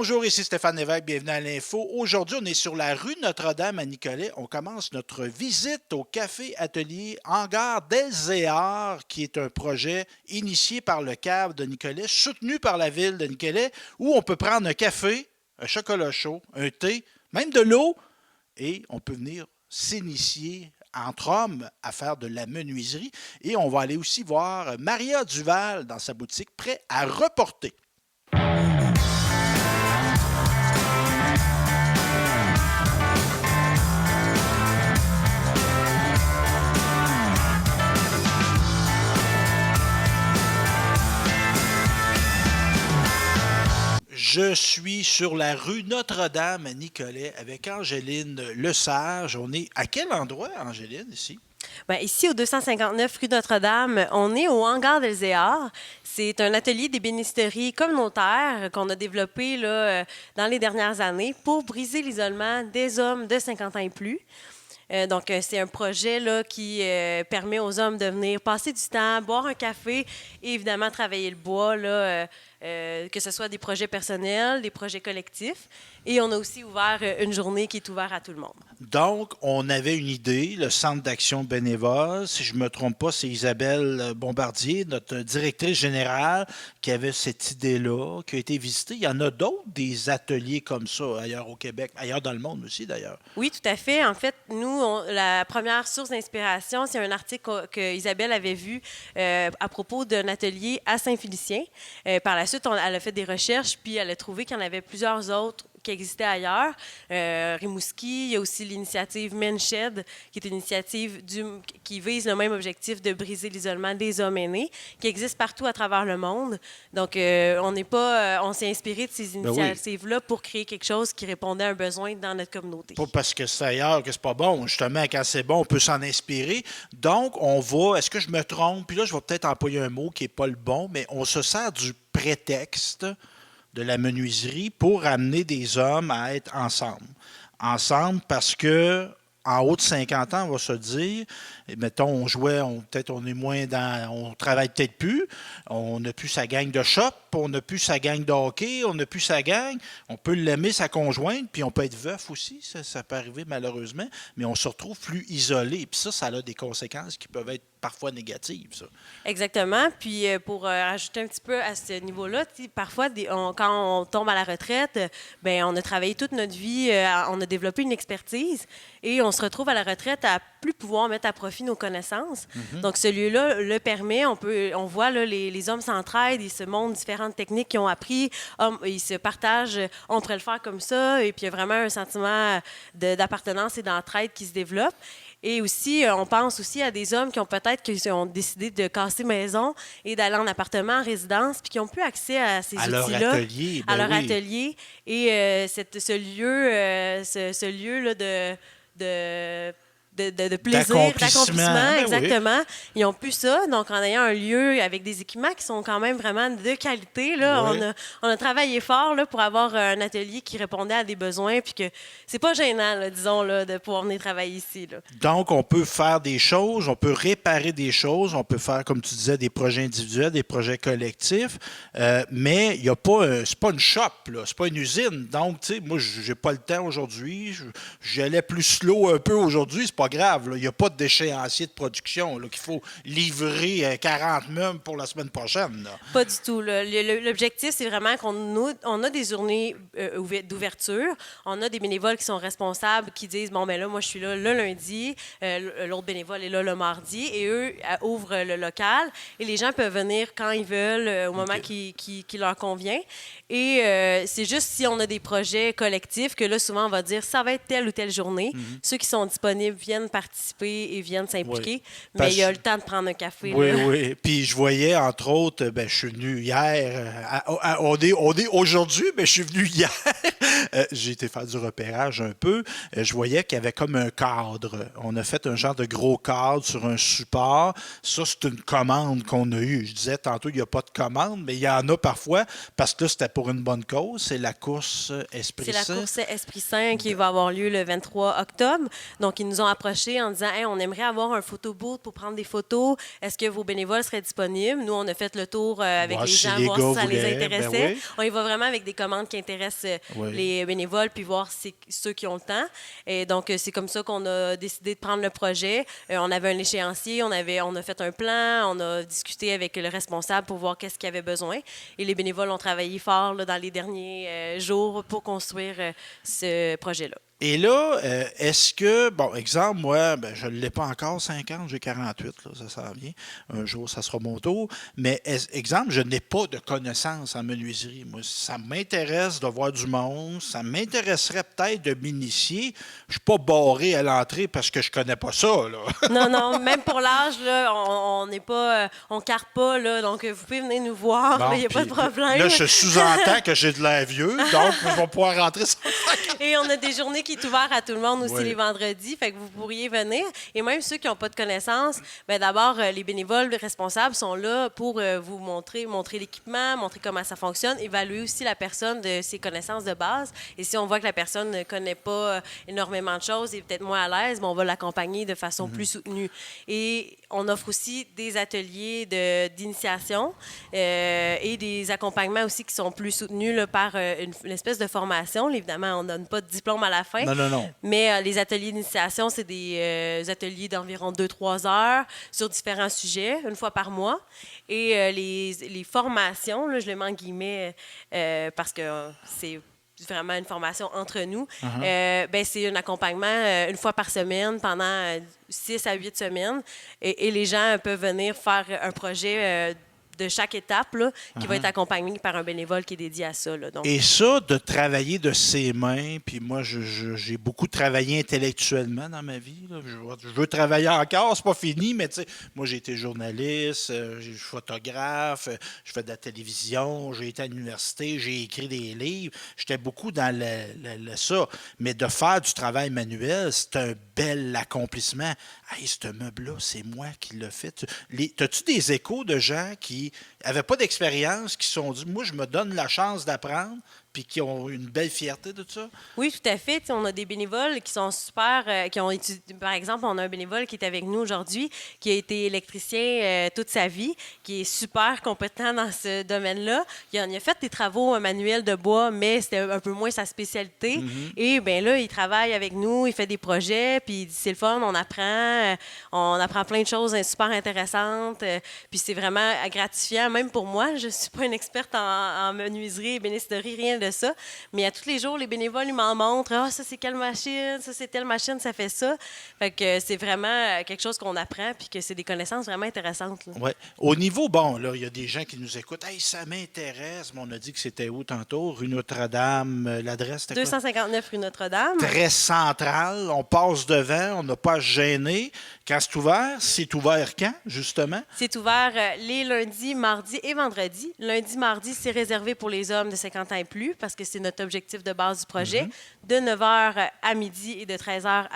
Bonjour, ici Stéphane Lévesque, bienvenue à l'Info. Aujourd'hui, on est sur la rue Notre-Dame à Nicolet. On commence notre visite au Café Atelier Hangar d'Elzéar, qui est un projet initié par le CAV de Nicolet, soutenu par la ville de Nicolet, où on peut prendre un café, un chocolat chaud, un thé, même de l'eau, et on peut venir s'initier entre hommes à faire de la menuiserie. Et on va aller aussi voir Maria Duval dans sa boutique, prêt à reporter. Je suis sur la rue Notre-Dame à Nicolet avec Angéline Lesage. On est à quel endroit, Angéline, ici? Bien, ici, au 259 rue Notre-Dame, on est au hangar d'Elzéar. C'est un atelier d'ébénisterie communautaire qu'on a développé là, dans les dernières années pour briser l'isolement des hommes de 50 ans et plus. Donc, c'est un projet là, qui permet aux hommes de venir passer du temps, boire un café et évidemment travailler le bois, là, que ce soit des projets personnels, des projets collectifs. Et on a aussi ouvert une journée qui est ouverte à tout le monde. Donc, on avait une idée, le Centre d'action bénévole. Si je ne me trompe pas, c'est Isabelle Bombardier, notre directrice générale, qui avait cette idée-là, qui a été visitée. Il y en a d'autres, des ateliers comme ça, ailleurs au Québec, ailleurs dans le monde aussi, d'ailleurs. Oui, tout à fait. En fait, nous, la première source d'inspiration, c'est un article que Isabelle avait vu à propos d'un atelier à Saint-Félicien. Par la suite, elle a fait des recherches, puis elle a trouvé qu'il y en avait plusieurs autres qui existait ailleurs. Rimouski, il y a aussi l'initiative Menshed, qui est une initiative qui vise le même objectif de briser l'isolement des hommes aînés, qui existe partout à travers le monde. Donc, on s'est inspiré de ces initiatives-là pour créer quelque chose qui répondait à un besoin dans notre communauté. Pas parce que c'est ailleurs que c'est pas bon. Justement, quand c'est bon, on peut s'en inspirer. Donc, on va, est-ce que je me trompe? Puis là, je vais peut-être employer un mot qui n'est pas le bon, mais on se sert du prétexte de la menuiserie pour amener des hommes à être ensemble. Ensemble parce que en haut de 50 ans, on va se dire, mettons, on jouait, peut-être on est moins dans, on travaille peut-être plus, on n'a plus sa gang de shop, on n'a plus sa gang de hockey, on n'a plus sa gang, on peut l'aimer, sa conjointe, puis on peut être veuf aussi, ça peut arriver malheureusement, mais on se retrouve plus isolé, puis ça a des conséquences qui peuvent être parfois négatives, ça. Exactement. Puis pour ajouter un petit peu à ce niveau-là, parfois, quand on tombe à la retraite, bien, on a travaillé toute notre vie, on a développé une expertise et on se retrouve à la retraite à plus pouvoir mettre à profit nos connaissances. Mm-hmm. Donc, ce lieu-là le permet. On voit là, les hommes s'entraident, ils se montrent différentes techniques qu'ils ont appris, ils se partagent, on pourrait le faire comme ça, et puis il y a vraiment un sentiment d'appartenance et d'entraide qui se développe. Et aussi, on pense aussi à des hommes qui ont décidé de casser maison et d'aller en appartement, en résidence, puis qui n'ont plus accès à ces outils-là, à leur atelier. Et ce lieu-là de plaisir, d'accomplissement, exactement. Oui. Ils n'ont plus ça. Donc, en ayant un lieu avec des équipements qui sont quand même vraiment de qualité, là, oui. on a travaillé fort là, pour avoir un atelier qui répondait à des besoins, puis que c'est pas gênant, là, disons, là, de pouvoir venir travailler ici. Là. Donc, on peut faire des choses, on peut réparer des choses, on peut faire, comme tu disais, des projets individuels, des projets collectifs, mais il y a pas, c'est pas une shop, là, c'est pas une usine. Donc, tu sais, moi, j'ai pas le temps aujourd'hui, j'allais plus slow un peu aujourd'hui, c'est pas grave, il n'y a pas d'échéancier de production là, qu'il faut livrer 40 meubles pour la semaine prochaine. Là. Pas du tout. Là. L'objectif, c'est vraiment qu'on a des journées d'ouverture. On a des bénévoles qui sont responsables, qui disent, bon, ben là, moi, je suis là le lundi, l'autre bénévole est là le mardi, et eux ouvrent le local, et les gens peuvent venir quand ils veulent, au moment qui leur convient. Et c'est juste si on a des projets collectifs que là, souvent, on va dire, ça va être telle ou telle journée. Mm-hmm. Ceux qui sont disponibles viennent participer et viennent s'impliquer, mais il y a le temps de prendre un café. Oui, là. oui. Puis je voyais, entre autres, je suis venu hier, on est aujourd'hui, mais je suis venu hier. J'ai été faire du repérage un peu. Je voyais qu'il y avait comme un cadre. On a fait un genre de gros cadre sur un support. Ça, c'est une commande qu'on a eue. Je disais tantôt, il n'y a pas de commande, mais il y en a parfois, parce que là, c'était pour une bonne cause. C'est la course Esprit Saint. C'est la course Esprit Saint qui va avoir lieu le 23 octobre. Donc, ils nous ont approché en disant hey, on aimerait avoir un photo booth pour prendre des photos. Est-ce que vos bénévoles seraient disponibles? Nous, on a fait le tour avec Voir les si gens, les voir gars si ça les voulaient. intéressait. Ben oui. On y va vraiment avec des commandes qui intéressent Oui. les bénévoles, puis voir ceux qui ont le temps. Et donc, c'est comme ça qu'on a décidé de prendre le projet. On avait un échéancier, on a fait un plan, on a discuté avec le responsable pour voir qu'est-ce qu'il y avait besoin. Et les bénévoles ont travaillé fort là, dans les derniers jours pour construire ce projet-là. Et là, est-ce que, bon, exemple, moi, ben, je ne l'ai pas encore, 50, j'ai 48, là, ça s'en vient. Un jour, ça sera mon tour. Mais, exemple, je n'ai pas de connaissances en menuiserie. Moi, ça m'intéresse de voir du monde. Ça m'intéresserait peut-être de m'initier. Je ne suis pas barré à l'entrée parce que je ne connais pas ça, là. Non, même pour l'âge, là, on n'est pas, on carte pas, là, donc vous pouvez venir nous voir, Bon, il n'y a pas de problème. Là, je sous-entends que j'ai de l'air vieux, donc je vais pouvoir rentrer sans Et on a des journées qui est ouvert à tout le monde aussi Oui. les vendredis, fait que vous pourriez venir. Et même ceux qui n'ont pas de connaissances, ben d'abord, les bénévoles responsables sont là pour vous montrer l'équipement, montrer comment ça fonctionne, évaluer aussi la personne de ses connaissances de base. Et si on voit que la personne ne connaît pas énormément de choses et est peut-être moins à l'aise, ben on va l'accompagner de façon plus soutenue. Et on offre aussi des ateliers d'initiation et des accompagnements aussi qui sont plus soutenus là, par une espèce de formation. Évidemment, on ne donne pas de diplôme à la fin. Non. Mais les ateliers d'initiation, c'est des ateliers d'environ 2-3 heures sur différents sujets, une fois par mois. Et les formations, là, je les mets en guillemets parce que c'est vraiment une formation entre nous. Ben, c'est un accompagnement une fois par semaine pendant 6 à 8 semaines. Et les gens peuvent venir faire un projet de chaque étape là, qui va être accompagné par un bénévole qui est dédié à ça. Là, donc. Et ça, de travailler de ses mains, puis moi, j'ai beaucoup travaillé intellectuellement dans ma vie. Là. Je veux travailler encore, c'est pas fini, mais tu sais, moi, j'ai été journaliste, je suis photographe, je fais de la télévision, j'ai été à l'université, j'ai écrit des livres. J'étais beaucoup dans ça. Mais de faire du travail manuel, c'est un bel accomplissement. Hey, ce meuble-là, c'est moi qui l'ai fait. As-tu des échos de gens qui n'avaient pas d'expérience, qui se sont dit, moi, je me donne la chance d'apprendre, puis qui ont une belle fierté de ça? Oui, tout à fait. T'sais, on a des bénévoles qui sont super, qui ont étudié. Par exemple, on a un bénévole qui est avec nous aujourd'hui, qui a été électricien toute sa vie, qui est super compétent dans ce domaine-là. Il a fait des travaux manuels de bois, mais c'était un peu moins sa spécialité. Et bien là, il travaille avec nous, il fait des projets, puis c'est le fun, on apprend plein de choses super intéressantes. Puis c'est vraiment gratifiant, même pour moi. Je ne suis pas une experte en menuiserie, ébénisterie, rien de ça. Mais à tous les jours, les bénévoles, ils m'en montrent. Ah, ça, c'est quelle machine? Ça, c'est telle machine, ça fait ça. Fait que c'est vraiment quelque chose qu'on apprend puis que c'est des connaissances vraiment intéressantes. Oui. Au niveau, bon, là, il y a des gens qui nous écoutent. Hey, ça m'intéresse. Mais on a dit que c'était où tantôt? Rue Notre-Dame. L'adresse, c'était quoi? 259 rue Notre-Dame. Très central. On passe devant. On n'a pas à se gêner. Quand c'est ouvert quand, justement? C'est ouvert les lundis, mardis et vendredis. Lundi, mardi, c'est réservé pour les hommes de 50 ans et plus parce que c'est notre objectif de base du projet, de 9h à midi et de 13h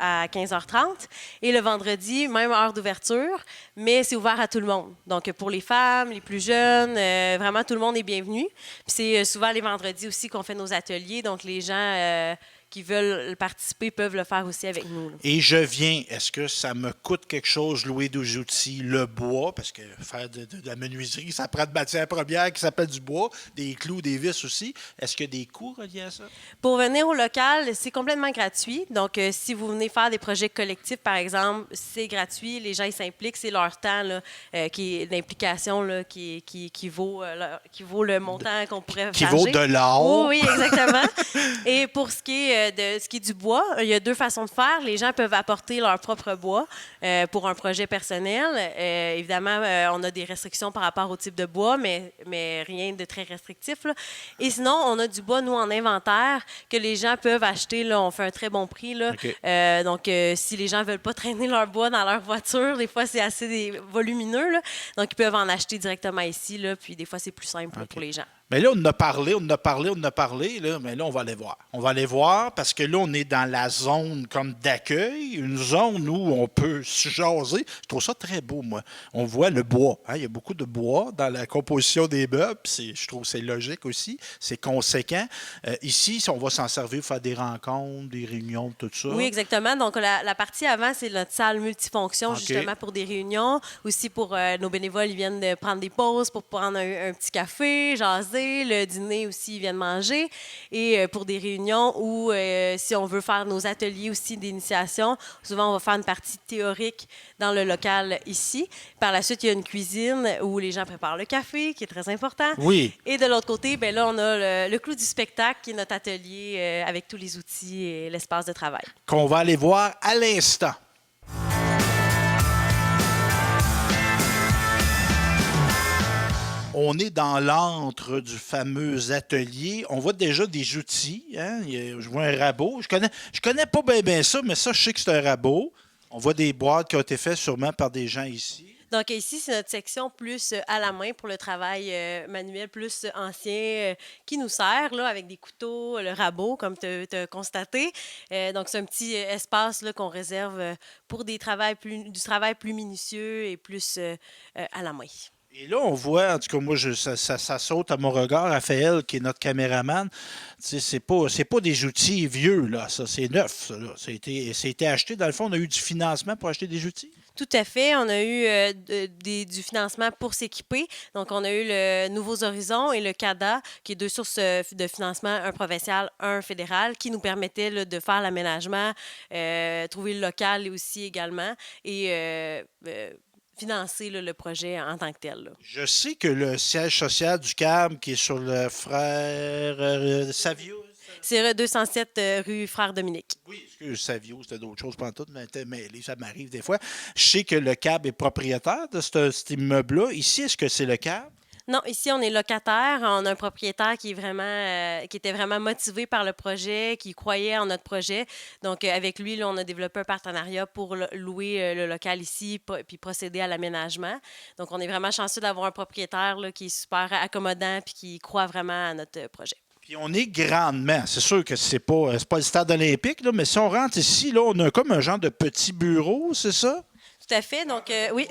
à 15h30. Et le vendredi, même heure d'ouverture, mais c'est ouvert à tout le monde. Donc, pour les femmes, les plus jeunes, vraiment, tout le monde est bienvenu. Puis c'est souvent les vendredis aussi qu'on fait nos ateliers, donc les gens qui veulent participer peuvent le faire aussi avec nous. Là. Et je viens, est-ce que ça me coûte quelque chose louer des outils, le bois, parce que faire de la menuiserie, ça prend de matière première qui s'appelle du bois, des clous, des vis aussi. Est-ce qu'il y a des coûts reliés à ça? Pour venir au local, c'est complètement gratuit. Donc, si vous venez faire des projets collectifs, par exemple, c'est gratuit. Les gens ils s'impliquent, c'est leur temps là, qui est d'implication là, qui vaut le montant qu'on pourrait Qui charger. vaut de l'or. Oh, oui, exactement. Et pour ce qui est du bois, il y a 2 façons de faire. Les gens peuvent apporter leur propre bois pour un projet personnel. Évidemment, on a des restrictions par rapport au type de bois, mais rien de très restrictif. Là. Et sinon, on a du bois, nous, en inventaire, que les gens peuvent acheter. Là, on fait un très bon prix. Là. Okay. Donc, si les gens ne veulent pas traîner leur bois dans leur voiture, des fois, c'est assez volumineux. Là. Donc, ils peuvent en acheter directement ici. Là, puis, des fois, c'est plus simple là, pour les gens. Mais là, on en a parlé, là, mais là, on va aller voir. On va aller voir parce que là, on est dans la zone comme d'accueil, une zone où on peut se jaser. Je trouve ça très beau, moi. On voit le bois. Hein. Il y a beaucoup de bois dans la composition des meubles. Je trouve que c'est logique aussi. C'est conséquent. Ici, on va s'en servir pour faire des rencontres, des réunions, tout ça. Oui, exactement. Donc, la partie avant, c'est notre salle multifonction, OK. justement, pour des réunions. Aussi, pour nos bénévoles, ils viennent de prendre des pauses pour prendre un petit café, jaser. Le dîner aussi, ils viennent manger. Et pour des réunions où, si on veut faire nos ateliers aussi d'initiation, souvent, on va faire une partie théorique dans le local ici. Par la suite, il y a une cuisine où les gens préparent le café, qui est très important. Oui. Et de l'autre côté, ben là, on a le clou du spectacle, qui est notre atelier avec tous les outils et l'espace de travail. Qu'on va aller voir à l'instant. On est dans l'antre du fameux atelier. On voit déjà des outils. Hein? Je vois un rabot. Je connais pas bien ça, mais ça, je sais que c'est un rabot. On voit des boîtes qui ont été faites sûrement par des gens ici. Donc ici, c'est notre section plus à la main pour le travail manuel plus ancien qui nous sert, là, avec des couteaux, le rabot, comme tu as constaté. Donc, c'est un petit espace là, qu'on réserve pour du travail plus minutieux et plus à la main. Et là, on voit, en tout cas, moi, ça saute à mon regard, Raphaël, qui est notre caméraman. Tu sais, c'est pas des outils vieux, là, ça, c'est neuf, ça, là. Ça a été acheté. Dans le fond, on a eu du financement pour acheter des outils. Tout à fait. On a eu du financement pour s'équiper. Donc, on a eu le Nouveaux Horizons et le CADA, qui est deux sources de financement, un provincial, un fédéral, qui nous permettaient là, de faire l'aménagement, trouver le local aussi également et financer là, le projet en tant que tel. Là. Je sais que le siège social du CAM, qui est sur le frère Savio. C'est 207 rue Frère Dominique. Oui, excuse, Savio, c'était d'autres choses pendant tout, mais ça m'arrive des fois. Je sais que le CAB est propriétaire de cet immeuble-là. Ici, est-ce que c'est le CAB? Non, ici, on est locataire. On a un propriétaire qui était vraiment motivé par le projet, qui croyait en notre projet. Donc, avec lui, là, on a développé un partenariat pour louer le local ici puis procéder à l'aménagement. Donc, on est vraiment chanceux d'avoir un propriétaire là, qui est super accommodant puis qui croit vraiment à notre projet. Puis on est grandement. C'est sûr que c'est pas le stade olympique, là, mais si on rentre ici, là, on a comme un genre de petit bureau, c'est ça? Tout à fait. Donc, oui.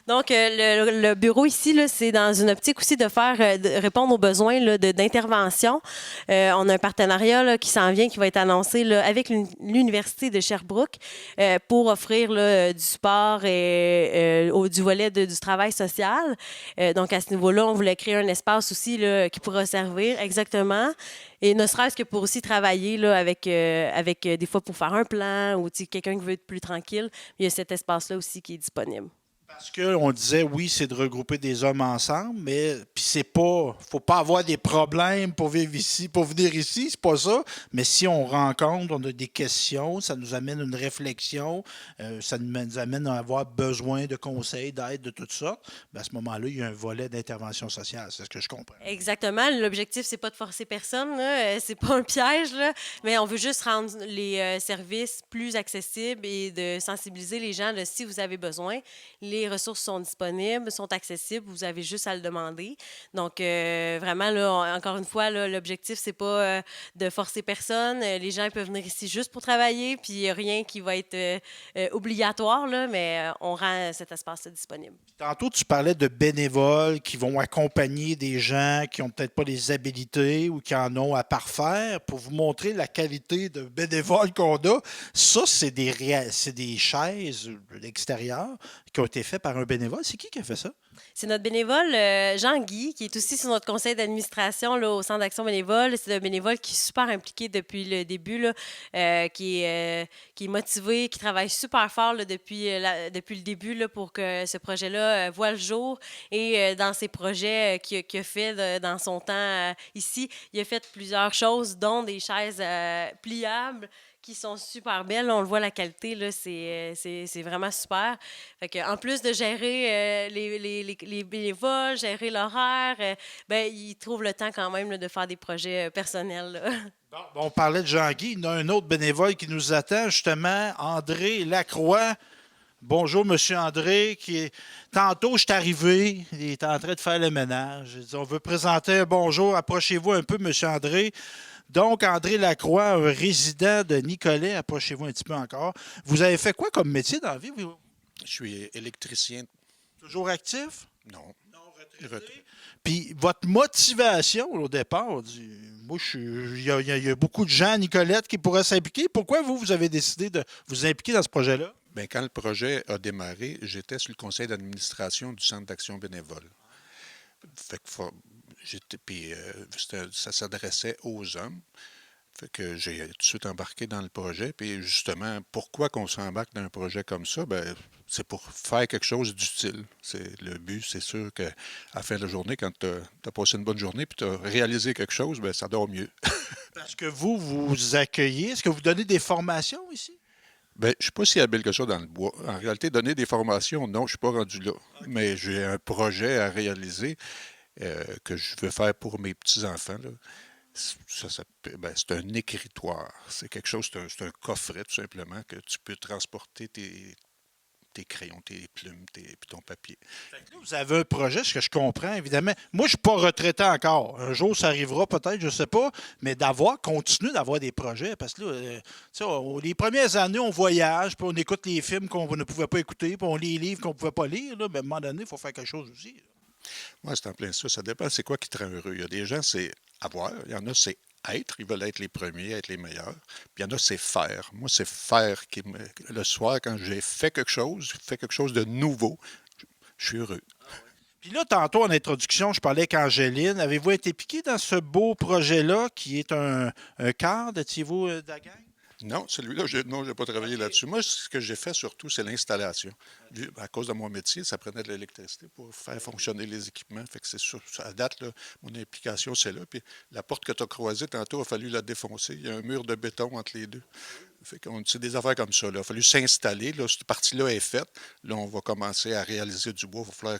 Donc, le bureau ici, là, c'est dans une optique aussi de répondre aux besoins là, d'intervention. On a un partenariat là, qui s'en vient, qui va être annoncé là, avec l'Université de Sherbrooke pour offrir là, du support et du volet du travail social. Donc, à ce niveau-là, on voulait créer un espace aussi là, qui pourra servir exactement. Et ne serait-ce que pour aussi travailler là, avec des fois pour faire un plan ou quelqu'un qui veut être plus tranquille, il y a cet espace-là aussi qui est disponible. Parce qu'on disait, oui, c'est de regrouper des hommes ensemble, mais puis c'est pas. Faut pas avoir des problèmes pour vivre ici, pour venir ici, c'est pas ça. Mais si on rencontre, on a des questions, ça nous amène une réflexion, ça nous amène à avoir besoin de conseils, d'aide, de toutes sortes. Bien, à ce moment-là, il y a un volet d'intervention sociale, c'est ce que je comprends. Exactement. L'objectif, c'est pas de forcer personne, là. C'est pas un piège, là. Mais on veut juste rendre les services plus accessibles et de sensibiliser les gens de si vous avez besoin. Les ressources sont disponibles, sont accessibles, vous avez juste à le demander. Donc, vraiment, là, encore une fois, là, l'objectif, c'est pas de forcer personne. Les gens peuvent venir ici juste pour travailler, puis il n'y a rien qui va être obligatoire, là, mais on rend cet espace disponible. Tantôt, tu parlais de bénévoles qui vont accompagner des gens qui n'ont peut-être pas les habilités ou qui en ont à parfaire pour vous montrer la qualité de bénévoles qu'on a. Ça, c'est des chaises de l'extérieur qui ont été faites par un bénévole. C'est qui a fait ça? C'est notre bénévole Jean-Guy, qui est aussi sur notre conseil d'administration là, au Centre d'action bénévole. C'est un bénévole qui est super impliqué depuis le début, là, qui est motivé, qui travaille super fort là, depuis le début là, pour que ce projet-là voit le jour. Et dans ses projets qu'il a fait dans son temps ici, il a fait plusieurs choses, dont des chaises pliables, qui sont super belles. On le voit, la qualité, là, c'est vraiment super. Fait que, en plus de gérer les bénévoles, gérer l'horaire, ben, il trouve le temps quand même là, de faire des projets personnels. Là. Bon, on parlait de Jean-Guy. Il y a un autre bénévole qui nous attend, justement, André Lacroix. Bonjour, Monsieur André, tantôt, je suis arrivé, il est en train de faire le ménage. J'ai dit, on veut présenter un bonjour. Approchez-vous un peu, Monsieur André. Donc, André Lacroix, un résident de Nicolet. Approchez-vous un petit peu encore. Vous avez fait quoi comme métier dans la vie? Je suis électricien. Toujours actif? Non. Non, Retraité. Puis, votre motivation au départ, moi, il y a beaucoup de gens à Nicolette qui pourraient s'impliquer. Pourquoi vous avez décidé de vous impliquer dans ce projet-là? Bien, quand le projet a démarré, j'étais sur le conseil d'administration du Centre d'action bénévole. Fait que puis ça s'adressait aux hommes. Fait que j'ai tout de suite embarqué dans le projet. Puis justement, pourquoi qu'on s'embarque dans un projet comme ça? Ben, c'est pour faire quelque chose d'utile. C'est le but, c'est sûr qu'à la fin de la journée, quand tu as passé une bonne journée puis tu as réalisé quelque chose, ben, ça dort mieux. Parce que vous accueillez. Est-ce que vous donnez des formations ici? Ben, je ne suis pas si habile que ça dans le bois. En réalité, donner des formations, non, je ne suis pas rendu là. OK. Mais j'ai un projet à réaliser que je veux faire pour mes petits-enfants, là. Ben, c'est un écritoire. C'est quelque chose, c'est un coffret tout simplement que tu peux transporter tes crayons, tes plumes, puis ton papier. Fait que là, vous avez un projet, ce que je comprends, évidemment. Moi, je ne suis pas retraité encore. Un jour, ça arrivera peut-être, je ne sais pas, mais continuer d'avoir des projets, parce que là, tu sais, les premières années, on voyage, puis on écoute les films qu'on ne pouvait pas écouter, puis on lit les livres qu'on ne pouvait pas lire, là, mais à un moment donné, il faut faire quelque chose aussi. Moi, c'est en plein ça. Ça dépend c'est quoi qui te rend heureux. Il y a des gens, c'est avoir. Il y en a, c'est être. Ils veulent être les premiers, être les meilleurs. Puis il y en a, c'est faire. Moi, c'est faire le soir, quand j'ai fait quelque chose de nouveau, je suis heureux. Puis là, tantôt, en introduction, je parlais avec Angéline. Avez-vous été piqué dans ce beau projet-là, qui est un cadre, étiez-vous de la gang? Non, celui-là, je n'ai pas travaillé là-dessus. Moi, ce que j'ai fait surtout, c'est l'installation. À cause de mon métier, ça prenait de l'électricité pour faire fonctionner les équipements. Fait que c'est sûr, à date, là, mon implication, c'est là. Puis la porte que tu as croisée tantôt, il a fallu la défoncer. Il y a un mur de béton entre les deux. Fait qu'on, c'est des affaires comme ça, là. Il a fallu s'installer. Là, cette partie-là est faite. Là, on va commencer à réaliser du bois. Il va falloir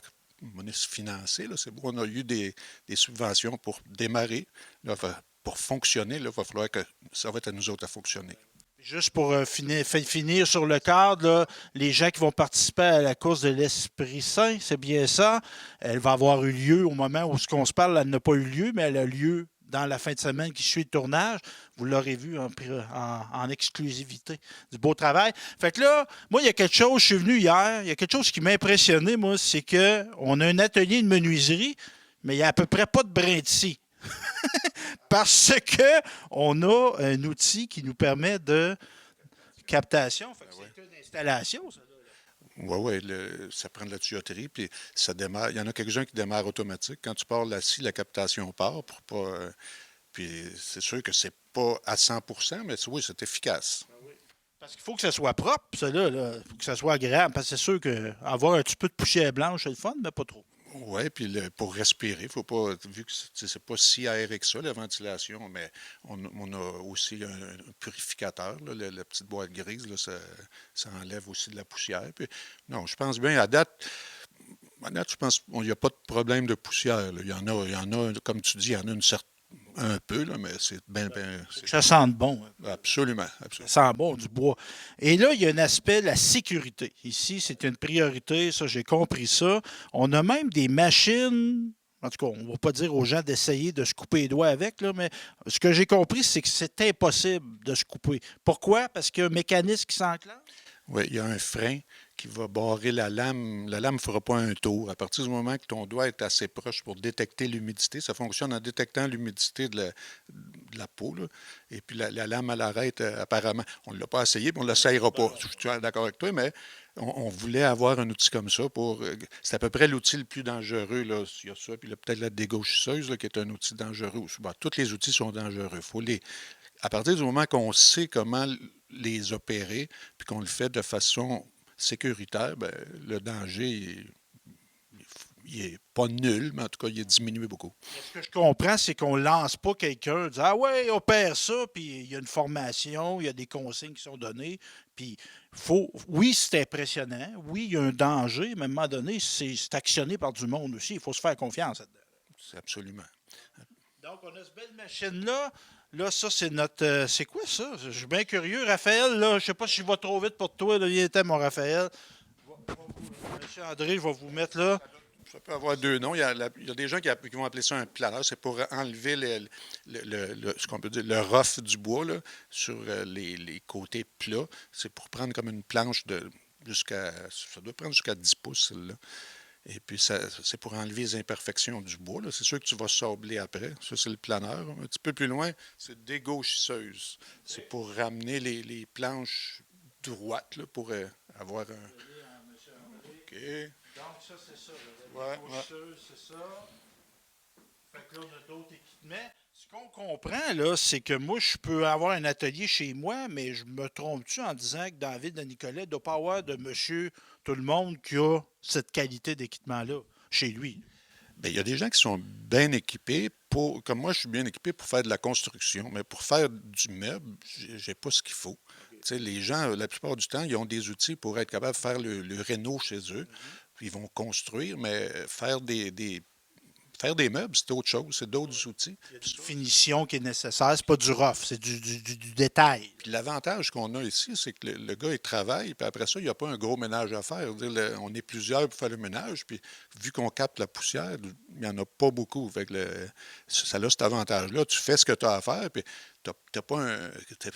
se financer. Là. C'est bon, on a eu des subventions pour démarrer. Là, pour fonctionner, là, il va falloir que ça va être à nous autres à fonctionner. Juste pour finir sur le cadre, là, les gens qui vont participer à la course de l'Esprit Saint, c'est bien ça. Elle va avoir eu lieu au moment où ce qu'on se parle, elle n'a pas eu lieu, mais elle a lieu dans la fin de semaine qui suit le tournage. Vous l'aurez vu en exclusivité. Du beau travail. Fait que là, moi, il y a quelque chose, je suis venu hier, il y a quelque chose qui m'a impressionné, moi, c'est qu'on a un atelier de menuiserie, mais il n'y a à peu près pas de brin de scie. Parce que on a un outil qui nous permet de captation. Fait que c'est une installation, ça. Oui, ça prend de la tuyauterie, puis ça démarre. Il y en a quelques-uns qui démarrent automatique. Quand tu pars la scie, la captation part pour pas. Puis c'est sûr que c'est pas à 100%, mais oui, c'est efficace. Parce qu'il faut que ça soit propre, ça là. Il faut que ça soit agréable. Parce que c'est sûr qu'avoir un petit peu de poussière blanche, c'est le fun, mais pas trop. Oui, puis pour respirer, faut pas, vu que c'est pas si aéré que ça, la ventilation, mais on a aussi un purificateur, là, la petite boîte grise, là, ça enlève aussi de la poussière. Puis, non, je pense bien, à date, je pense qu'il n'y a pas de problème de poussière. Là. Il y en a, comme tu dis, il y en a un peu, là, mais c'est bien, Ça sent bon. absolument, Ça absolument. sent bon du bois. Et là, il y a un aspect, la sécurité. Ici, c'est une priorité, ça, j'ai compris ça. On a même des machines. En tout cas, on ne va pas dire aux gens d'essayer de se couper les doigts avec, là, mais ce que j'ai compris, c'est que c'est impossible de se couper. Pourquoi? Parce qu'il y a un mécanisme qui s'enclenche. Oui, il y a un frein qui va barrer la lame. La lame ne fera pas un tour. À partir du moment que ton doigt est assez proche pour détecter l'humidité, ça fonctionne en détectant l'humidité de la peau. Là. Et puis la lame, elle arrête apparemment. On ne l'a pas essayé, puis on ne l'essayera pas. Je suis d'accord avec toi, mais on voulait avoir un outil comme ça pour. C'est à peu près l'outil le plus dangereux. Là. Il y a ça, puis peut-être la dégauchisseuse, là, qui est un outil dangereux. Bon, tous les outils sont dangereux. À partir du moment qu'on sait comment les opérer, puis qu'on le fait de façon sécuritaire, ben, le danger, il est pas nul, mais en tout cas, il est diminué beaucoup. Ce que je comprends, c'est qu'on ne lance pas quelqu'un, dit ah ouais, opère ça, puis il y a une formation, il y a des consignes qui sont données, puis oui, c'est impressionnant, oui, il y a un danger, mais à un moment donné, c'est actionné par du monde aussi, il faut se faire confiance là-dedans. C'est absolument. Donc, on a cette belle machine-là. Là, ça, c'est notre. C'est quoi ça? Je suis bien curieux. Raphaël, là, je sais pas si je vais trop vite pour toi. Là, il était mon Raphaël. Monsieur André, je vais vous mettre là. Ça peut avoir deux noms. Il y a des gens qui vont appeler ça un planeur. C'est pour enlever ce qu'on peut dire, le rough du bois là, sur les côtés plats. C'est pour prendre comme une planche ça doit prendre jusqu'à 10 pouces, celle-là. Et puis, c'est pour enlever les imperfections du bois, là. C'est sûr que tu vas sabler après. Ça, c'est le planeur. Un petit peu plus loin, c'est dégauchisseuse. C'est pour ramener les planches droites, là, pour avoir un. OK. Donc, ça, c'est ça. Ouais, c'est ça. Fait que là, on a d'autres équipements. Ce qu'on comprend, là, c'est que moi, je peux avoir un atelier chez moi, mais je me trompe-tu en disant que dans la ville de Nicolet, il ne doit pas avoir de monsieur tout le monde qui a cette qualité d'équipement-là chez lui. Bien, il y a des gens qui sont bien équipés comme moi, je suis bien équipé pour faire de la construction, mais pour faire du meuble, j'ai pas ce qu'il faut. Tu sais, les gens, la plupart du temps, ils ont des outils pour être capables de faire le réno chez eux. Puis ils vont construire, mais faire des meubles, c'est autre chose, c'est d'autres outils. Il y a une finition qui est nécessaire. C'est pas du rough, c'est du détail. Puis l'avantage qu'on a ici, c'est que le gars, il travaille, puis après ça, il n'y a pas un gros ménage à faire. On est plusieurs pour faire le ménage, puis vu qu'on capte la poussière, il n'y en a pas beaucoup. Fait que ça a cet avantage-là. Tu fais ce que tu as à faire, puis t'as pas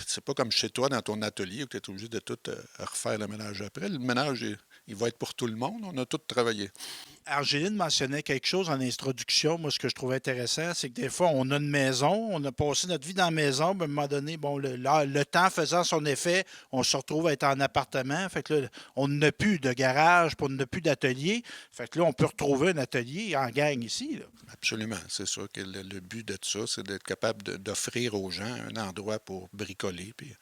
c'est pas comme chez toi dans ton atelier où tu es obligé de tout refaire le ménage après. Le ménage, il va être pour tout le monde. On a tout travaillé. Angéline mentionnait quelque chose en introduction. Moi, ce que je trouvais intéressant, c'est que des fois, on a une maison, on a passé notre vie dans la maison, puis à un moment donné, bon, le temps faisant son effet, on se retrouve à être en appartement. Fait que là, on n'a plus de garage, puis on n'a plus d'atelier. Fait que là, on peut retrouver un atelier en gang ici, là. Absolument. C'est sûr que le but de ça, c'est d'être capable d'offrir aux gens un endroit pour bricoler, puis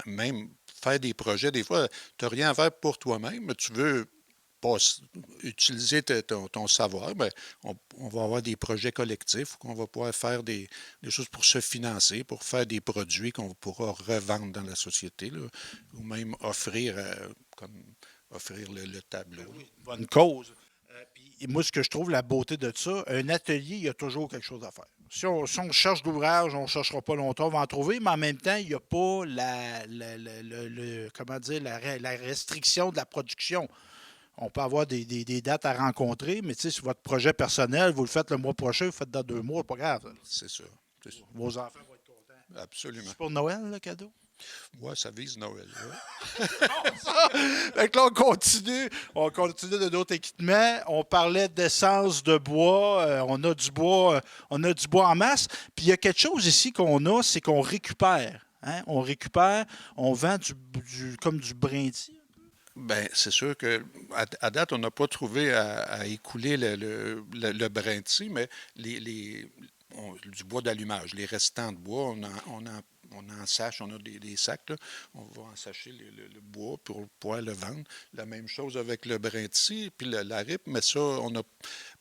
même faire des projets. Des fois, tu n'as rien à faire pour toi-même, mais tu veux utiliser ton savoir, bien, on va avoir des projets collectifs où on va pouvoir faire des choses pour se financer, pour faire des produits qu'on pourra revendre dans la société, là, ou même offrir le tableau. Oui, bonne cause. Puis moi, ce que je trouve la beauté de ça, un atelier, il y a toujours quelque chose à faire. Si on cherche d'ouvrage, on ne cherchera pas longtemps, on va en trouver, mais en même temps, il n'y a pas comment dire, la restriction de la production. On peut avoir des dates à rencontrer, mais si votre projet personnel, vous le faites le mois prochain, vous le faites dans 2 mois, c'est pas grave. C'est ça. Vos enfants vont être contents. Absolument. C'est pour Noël, le cadeau? Oui, ça vise Noël. Fait que là, on continue de d'autres équipements. On parlait d'essence de bois. On a du bois en masse. Puis il y a quelque chose ici qu'on a, c'est qu'on récupère. Hein? On récupère, on vend comme du brindis. Bien, c'est sûr que à date, on n'a pas trouvé à écouler le brinti, mais du bois d'allumage, les restants de bois, on en sache, on a des sacs, là, on va ensacher le bois pour pouvoir le vendre. La même chose avec le brinti, puis la ripe, mais ça,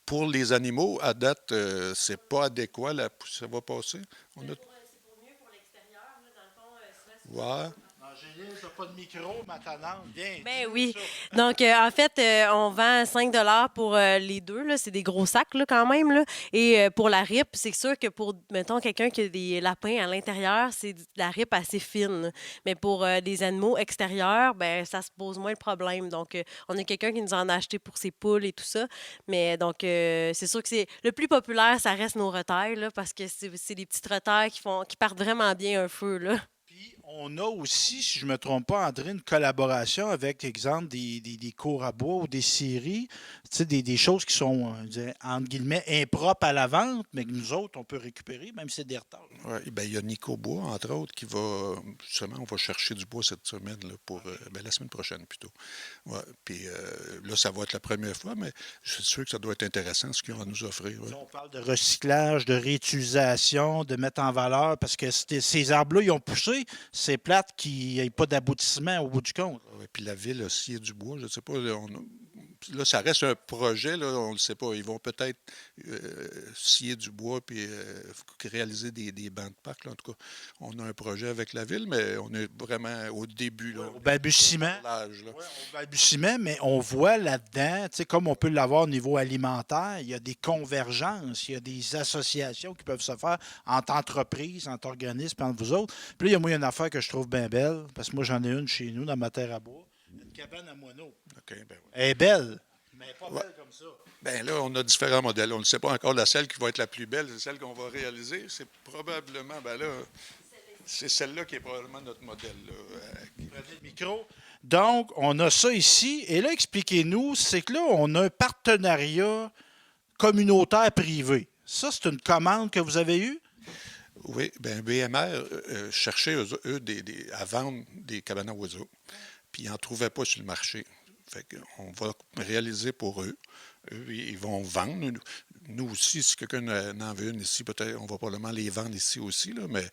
pour les animaux, à date, c'est pas adéquat, ça va passer. C'est pour mieux pour l'extérieur, là, dans le fond, Ouais. Angéline, t'as pas de micro, ma tanante. Viens. Ben oui. Donc, en fait, on vend 5 pour les deux. Là. C'est des gros sacs là, quand même. Là. Et pour la ripe, c'est sûr que pour, mettons, quelqu'un qui a des lapins à l'intérieur, c'est de la ripe assez fine. Mais pour des animaux extérieurs, ben ça se pose moins le problème. Donc, on a quelqu'un qui nous en a acheté pour ses poules et tout ça. Mais donc, c'est sûr que c'est le plus populaire, ça reste nos retailles, là, parce que c'est des petites retailles qui partent vraiment bien un feu, là. Puis, on a aussi, si je ne me trompe pas, André, une collaboration avec, exemple, des cours à bois ou des scieries, tu sais, des choses qui sont, je dirais, entre guillemets, impropres à la vente, mais que nous autres, on peut récupérer, même si c'est des retards. Ouais, ben, il y a Nico Bois, entre autres, qui va, justement, on va chercher du bois cette semaine, là, la semaine prochaine plutôt. Ouais, puis là, ça va être la première fois, mais je suis sûr que ça doit être intéressant ce qu'ils ont à nous offrir. Ouais. On parle de recyclage, de réutilisation, de mettre en valeur, parce que ces arbres-là, ils ont poussé, c'est plate qu'il n'y ait pas d'aboutissement au bout du compte. Ouais, puis la ville a scié du bois, je ne sais pas, là, ça reste un projet, là, on ne le sait pas. Ils vont peut-être scier du bois puis réaliser des bancs de parc. Là. En tout cas, on a un projet avec la ville, mais on est vraiment au début. Là, au balbutiement. Au balbutiement, mais on voit là-dedans, tu sais, comme on peut l'avoir au niveau alimentaire, il y a des convergences, il y a des associations qui peuvent se faire entre entreprises, entre organismes, entre vous autres. Puis là, il y a moi une affaire que je trouve bien belle, parce que moi, j'en ai une chez nous, dans ma terre à bois. Une cabane à moineaux. OK, ben oui. Elle est belle, mais pas Ouais. belle comme ça. Ben là, on a différents modèles. On ne sait pas encore celle qui va être la plus belle, c'est celle qu'on va réaliser. C'est probablement, ben là, c'est celle-là qui est probablement notre modèle. Là. Prenez le micro. Donc, on a ça ici. Et là, expliquez-nous, c'est que là, on a un partenariat communautaire privé. Ça, c'est une commande que vous avez eue? Oui, bien, BMR cherchait, eux, à vendre des cabanes à oiseaux. Puis ils n'en trouvaient pas sur le marché. Fait qu'on va réaliser pour eux. Eux, ils vont vendre. Nous aussi, si quelqu'un en veut une ici, peut-être on va probablement les vendre ici aussi. Là, mais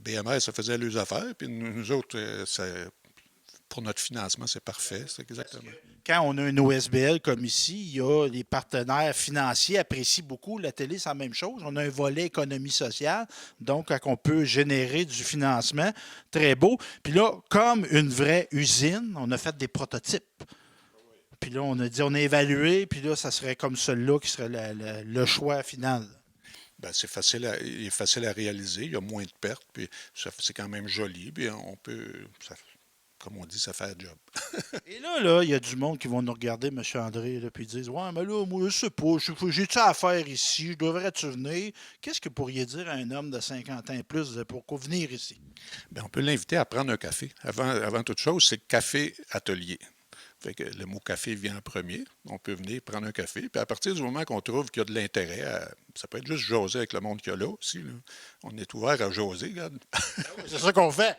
BMR, ça faisait leurs affaires. Puis nous autres, pour notre financement, c'est parfait. C'est exactement. Quand on a un OSBL comme ici, il y a les partenaires financiers apprécient beaucoup. La télé, c'est la même chose. On a un volet économie sociale, donc quand on peut générer du financement, très beau. Puis là, comme une vraie usine, on a fait des prototypes. Puis là, on a dit, on a évalué, puis là, ça serait comme celui-là qui serait le choix final. Ben, il est facile à réaliser, il y a moins de pertes, puis c'est quand même joli, puis on peut, comme on dit, ça fait un job. Et là, il y a du monde qui vont nous regarder, M. André, là, puis ils disent, ouais, mais là, moi, je sais pas, j'ai-tu affaire ici, je devrais-tu venir? Qu'est-ce que vous pourriez dire à un homme de 50 ans et plus pour venir ici? Bien, on peut l'inviter à prendre un café. Avant toute chose, c'est café atelier. Fait que le mot café vient en premier. On peut venir prendre un café. Puis à partir du moment qu'on trouve qu'il y a de l'intérêt, ça peut être juste jaser avec le monde qu'il y a là aussi. Là. On est ouvert à jaser, regarde. C'est ça qu'on fait.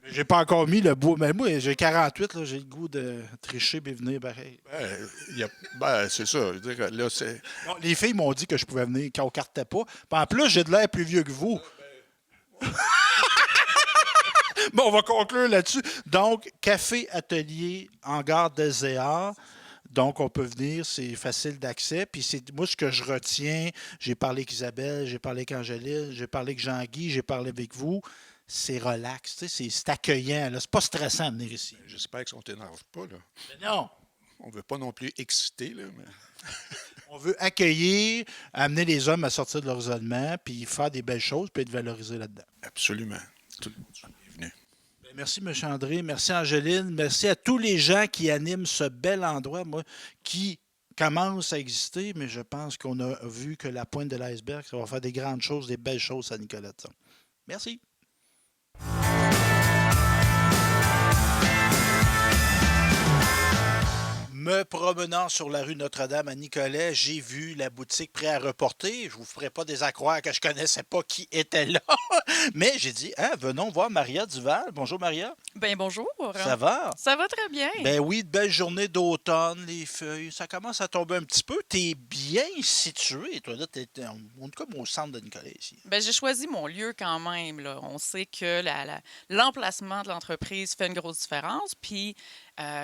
J'ai pas encore mis le bout. Mais moi, j'ai 48, là, j'ai le goût de tricher et venir pareil. C'est ça. Je veux dire, là, c'est... Non, les filles m'ont dit que je pouvais venir quand on cartait pas. Puis en plus, j'ai de l'air plus vieux que vous. Bon, on va conclure là-dessus. Donc, café atelier en gare d'Ezéa. Donc, on peut venir, c'est facile d'accès. Puis, c'est moi, ce que je retiens, j'ai parlé avec Isabelle, j'ai parlé avec Angéline, j'ai parlé avec Jean-Guy, j'ai parlé avec vous. C'est relax, tu sais, c'est accueillant. Là. C'est pas stressant de venir ici. J'espère qu'on ne t'énerve pas. Là. Mais non! On ne veut pas non plus exciter. Là, mais... On veut accueillir, amener les hommes à sortir de leur isolement, puis faire des belles choses, puis être valorisés là-dedans. Absolument. Tout le monde est venu. Merci, M. André. Merci, Angéline. Merci à tous les gens qui animent ce bel endroit, moi, qui commence à exister, mais je pense qu'on a vu que la pointe de l'iceberg, ça va faire des grandes choses, des belles choses à Nicolette. Merci. Me promenant sur la rue Notre-Dame à Nicolet, j'ai vu la boutique prêt à reporter. Je vous ferai pas des accroire que je connaissais pas qui était là. Mais j'ai dit, hein, venons voir Maria Duval. Bonjour Maria. Ben bonjour. Ça va? Ça va très bien. Ben oui, de belles journées d'automne, les feuilles, ça commence à tomber un petit peu. T'es bien situé, toi, là, on est comme au centre de Nicolet ici. Ben, j'ai choisi mon lieu quand même. Là. On sait que l'emplacement de l'entreprise fait une grosse différence. Puis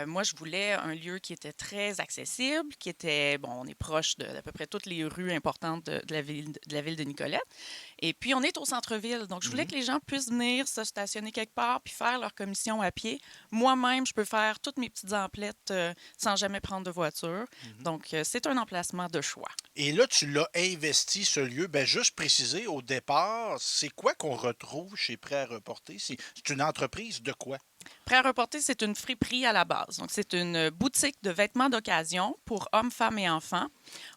moi, je voulais un lieu qui était très accessible, qui était, bon, on est proche d'à peu près toutes les rues importantes de la ville de Nicolette. Et puis, on est au centre-ville. Donc, je voulais que les gens puissent venir se stationner quelque part puis faire leur commission à pied. Moi-même, je peux faire toutes mes petites emplettes sans jamais prendre de voiture. Donc, c'est un emplacement de choix. Et là, tu l'as investi, ce lieu. Ben, juste préciser, au départ, c'est quoi qu'on retrouve chez Prêt à reporter? C'est une entreprise de quoi? Prêt à reporter, c'est une friperie à la base. Donc, c'est une boutique de vêtements d'occasion pour hommes, femmes et enfants.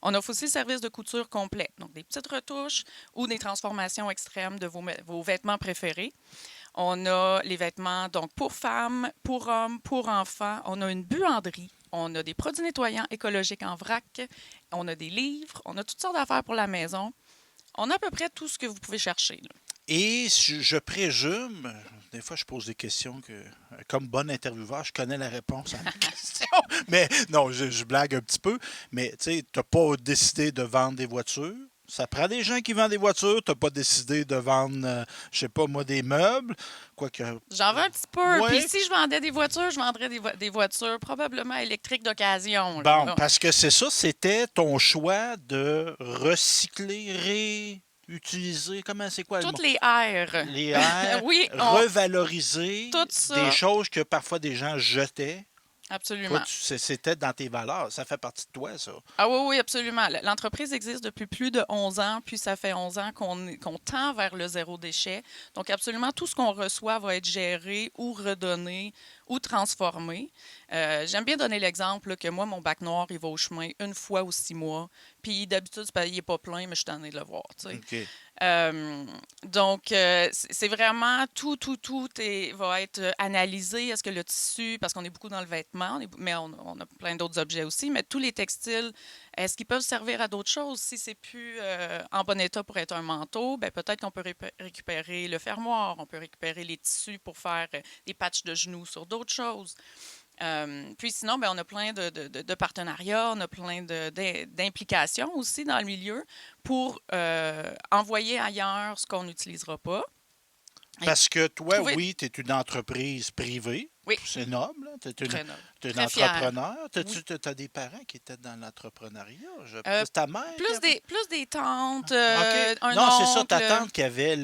On offre aussi le service de couture complet, donc des petites retouches ou des transformations extrêmes de vos vêtements préférés. On a les vêtements donc pour femmes, pour hommes, pour enfants. On a une buanderie. On a des produits nettoyants écologiques en vrac. On a des livres. On a toutes sortes d'affaires pour la maison. On a à peu près tout ce que vous pouvez chercher, là. Et je présume, des fois je pose des questions que, comme bon intervieweur, je connais la réponse à ma question. Mais non, je blague un petit peu. Mais tu sais, tu n'as pas décidé de vendre des voitures. Ça prend des gens qui vendent des voitures. Tu n'as pas décidé de vendre, je sais pas moi, des meubles. Quoique. J'en vends un petit peu. Ouais. Puis si je vendais des voitures, je vendrais des voitures probablement électriques d'occasion. Bon, là. parce que c'est ça, c'était ton choix de recycler, utiliser, c'est quoi le mot? Toutes les airs. Les airs, Oui, revaloriser tout ça. des choses que parfois des gens jetaient. Absolument. C'était dans tes valeurs. Ça fait partie de toi, ça. Ah oui, oui, absolument. L'entreprise existe depuis plus de 11 ans, puis ça fait 11 ans qu'on tend vers le zéro déchet. Donc, absolument, tout ce qu'on reçoit va être géré ou redonné ou transformé. J'aime bien donner l'exemple là, que moi, mon bac noir, il va au chemin une fois ou 6 mois. Puis d'habitude, il n'est pas plein, mais je suis tannée de le voir. Tu sais. OK. Donc, c'est vraiment va être analysé. Est-ce que le tissu, parce qu'on est beaucoup dans le vêtement, mais on a plein d'autres objets aussi, mais tous les textiles, est-ce qu'ils peuvent servir à d'autres choses? Si c'est plus en bon état pour être un manteau, ben peut-être qu'on peut récupérer le fermoir, on peut récupérer les tissus pour faire des patchs de genoux sur d'autres choses. Puis sinon, ben, on a plein de partenariats, on a plein d'implications aussi dans le milieu pour envoyer ailleurs ce qu'on n'utilisera pas. Parce que toi, Trouver- oui, tu es une entreprise privée. Oui. C'est noble. Tu es Très noble. un Très fière. entrepreneur. Oui. Tu as des parents qui étaient dans l'entrepreneuriat. C'est ta mère? qui a fait- Plus des tantes, OK. un Non, c'est ça, ta oncle, tante qui avait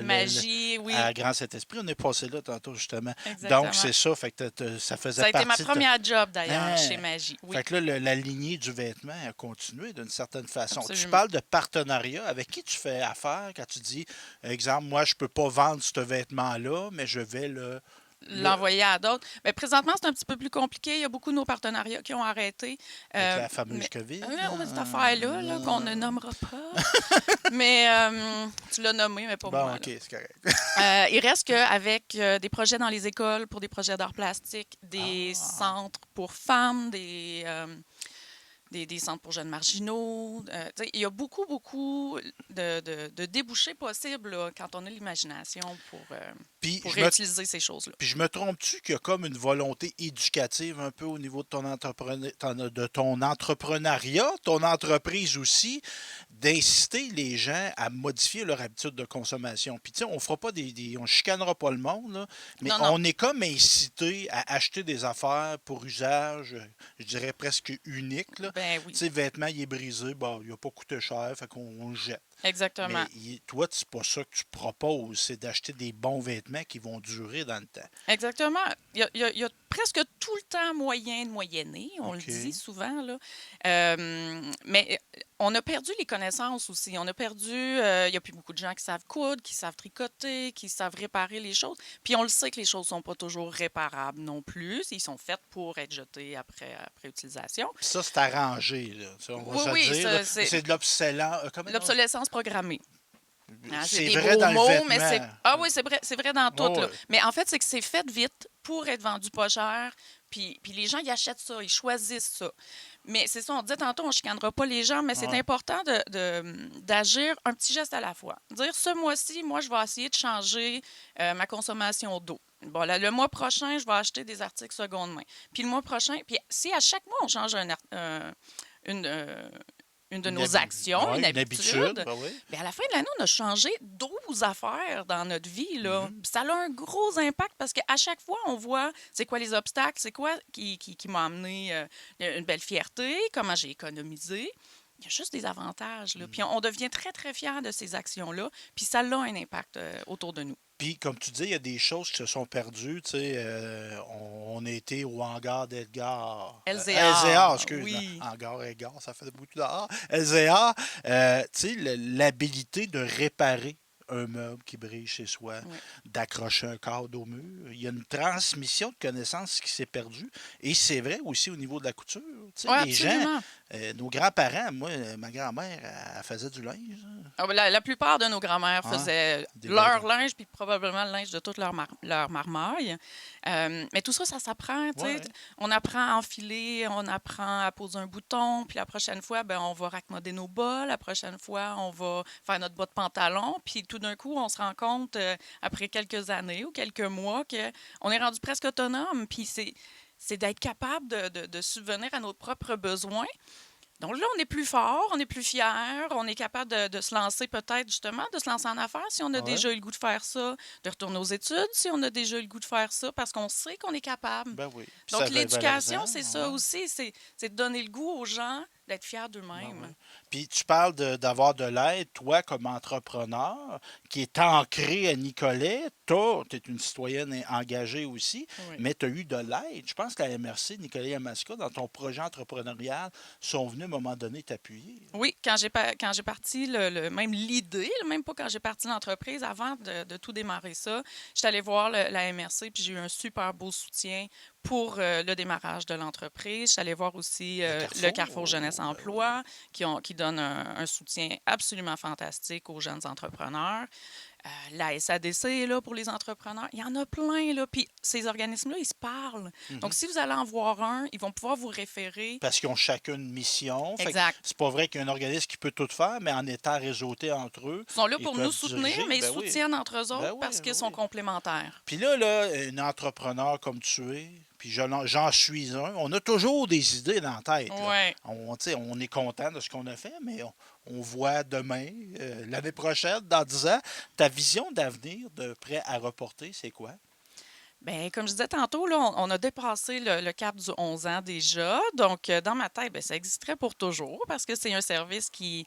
magie, oui, à Grand Saint-Esprit. On est passé là tantôt, justement. exactement. Donc, c'est ça. Fait que ça faisait Ça a été ma partie de ta- première job, d'ailleurs, Hein? chez Magie. Oui, Fait que là, la lignée du vêtement a continué d'une certaine façon. Tu absolument. parles de partenariat. Avec qui tu fais affaire quand tu dis, exemple, moi, je peux pas vendre ce vêtement-là, mais je vais L'envoyer à d'autres. Mais présentement, c'est un petit peu plus compliqué. Il y a beaucoup de nos partenariats qui ont arrêté. avec la fameuse mais- COVID. cette affaire-là, là, qu'on ne nommera pas. Mais tu l'as nommé, mais pas Bon, moi. OK, Là. c'est correct. Il reste qu'avec des projets dans les écoles pour des projets d'art plastique, des centres pour femmes, des centres pour jeunes marginaux. Tu sais, il y a beaucoup de débouchés possibles là, quand on a l'imagination Puis, pour je me réutiliser ces choses-là. Puis je me trompe-tu qu'il y a comme une volonté éducative un peu au niveau de ton entrepreneuriat, ton entreprise aussi, d'inciter les gens à modifier leur habitude de consommation. Puis tu sais, on fera pas on chicanera pas le monde, là, mais Non, non. on est comme incité à acheter des affaires pour usage, je dirais presque unique, là. Ben oui, Tu sais, le vêtement, il est brisé, bon, il n'a pas coûté cher, fait qu'on le jette. exactement. Mais toi, c'est pas ça que tu proposes, c'est d'acheter des bons vêtements qui vont durer dans le temps. Exactement. Il y a presque tout le temps moyen de moyenner, on OK. le dit souvent. Là. Mais on a perdu les connaissances aussi. On a perdu, il n'y a plus beaucoup de gens qui savent coudre, qui savent tricoter, qui savent réparer les choses. Puis on le sait que les choses ne sont pas toujours réparables non plus. Ils sont faits pour être jetés après utilisation. Puis ça, c'est arrangé, là. Ça, on va Oui, se oui, dire, ça, là. c'est- C'est de l'obsolescence. L'obsolescence programmée. Hein, C'est des vrai beaux dans le mots, vêtement. mais c'est. Ah oui, c'est vrai dans tout. Oh, Là. ouais. Mais en fait, c'est que c'est fait vite pour être vendu pas cher. Puis les gens, ils achètent ça, ils choisissent ça. Mais c'est ça, on disait tantôt, on ne chicanera pas les gens, mais c'est Ouais. important d'agir un petit geste à la fois. Dire, ce mois-ci, moi, je vais essayer de changer ma consommation d'eau. Bon, là, le mois prochain, je vais acheter des articles seconde main. Puis le mois prochain, puis si à chaque mois, on change une de nos actions, Ouais, une habitude, ben oui. bien, à la fin de l'année, on a changé 12 affaires dans notre vie. Là. Puis ça a un gros impact parce qu'à chaque fois, on voit c'est quoi les obstacles, c'est quoi qui m'a amené une belle fierté, comment j'ai économisé. Il y a juste des avantages. Là. Puis on devient très, très fiers de ces actions-là. Puis ça a un impact autour de nous. Puis, comme tu dis, il y a des choses qui se sont perdues. Tu sais, on a été au hangar d'Edgar. LZA, excuse. oui. Hangar Edgar, ça fait beaucoup de A. LZA, tu sais, l'habilité de réparer un meuble qui brille chez soi, Oui. d'accrocher un cadre au mur. Il y a une transmission de connaissances qui s'est perdue. Et c'est vrai aussi au niveau de la couture. Tu sais, Oui, les gens, absolument. nos grands-parents, moi, ma grand-mère, elle faisait du linge. Hein. Ah, ben, la plupart de nos grands-mères Ah, faisaient des leur vêtements. linge, puis probablement le linge de toute leur marmaille. Mais tout ça, ça s'apprend. Tu sais. Ouais. On apprend à enfiler, on apprend à poser un bouton, puis la prochaine fois, ben, on va raccommoder nos bas. La prochaine fois, on va faire notre bas de pantalon. Puis tout d'un coup, on se rend compte, après quelques années ou quelques mois, qu'on est rendu presque autonome. Puis c'est d'être capable de subvenir à nos propres besoins. Donc là, on est plus fort, on est plus fier, on est capable de se lancer peut-être justement, de se lancer en affaires si on a Ouais. déjà eu le goût de faire ça, de retourner aux études si on a déjà eu le goût de faire ça, parce qu'on sait qu'on est capable. Ben oui. Puis Donc ça va l'éducation, valorisant, c'est ça ouais. aussi, c'est de donner le goût aux gens d'être fiers d'eux-mêmes. Ben ouais. Puis tu parles d'avoir de l'aide, toi, comme entrepreneur, qui est ancré à Nicolet. Tu es une citoyenne engagée aussi, Oui. mais tu as eu de l'aide. Je pense que la MRC, Nicolet Yamaska, dans ton projet entrepreneurial, sont venus à un moment donné t'appuyer. Oui, quand j'ai parti, même l'idée, là, même pas quand j'ai parti l'entreprise, avant de tout démarrer ça, j'étais allée voir la MRC, puis j'ai eu un super beau soutien pour le démarrage de l'entreprise. Je suis allée voir aussi le Carrefour Jeunesse Emploi, qui donne un soutien absolument fantastique aux jeunes entrepreneurs. La SADC est là pour les entrepreneurs. Il y en a plein, là. Puis ces organismes-là, ils se parlent. Donc, si vous allez en voir un, ils vont pouvoir vous référer. Parce qu'ils ont chacun une mission. Fait que Exact. c'est pas vrai qu'il y a un organisme qui peut tout faire, mais en étant réseauté entre eux. Ils sont là ils pour peuvent nous soutenir, diriger. mais ils Ben oui. soutiennent entre eux autres Ben oui, parce ben qu'ils sont oui. complémentaires. Puis là, un entrepreneur comme tu es, puis j'en suis un, on a toujours des idées dans la tête. Là. Ouais. On est content de ce qu'on a fait, mais on voit demain, l'année prochaine, dans 10 ans, ta vision d'avenir de prêt à reporter, c'est quoi? Bien, comme je disais tantôt, là, on a dépassé le cap du 11 ans déjà. Donc, dans ma tête, bien, ça existerait pour toujours parce que c'est un service qui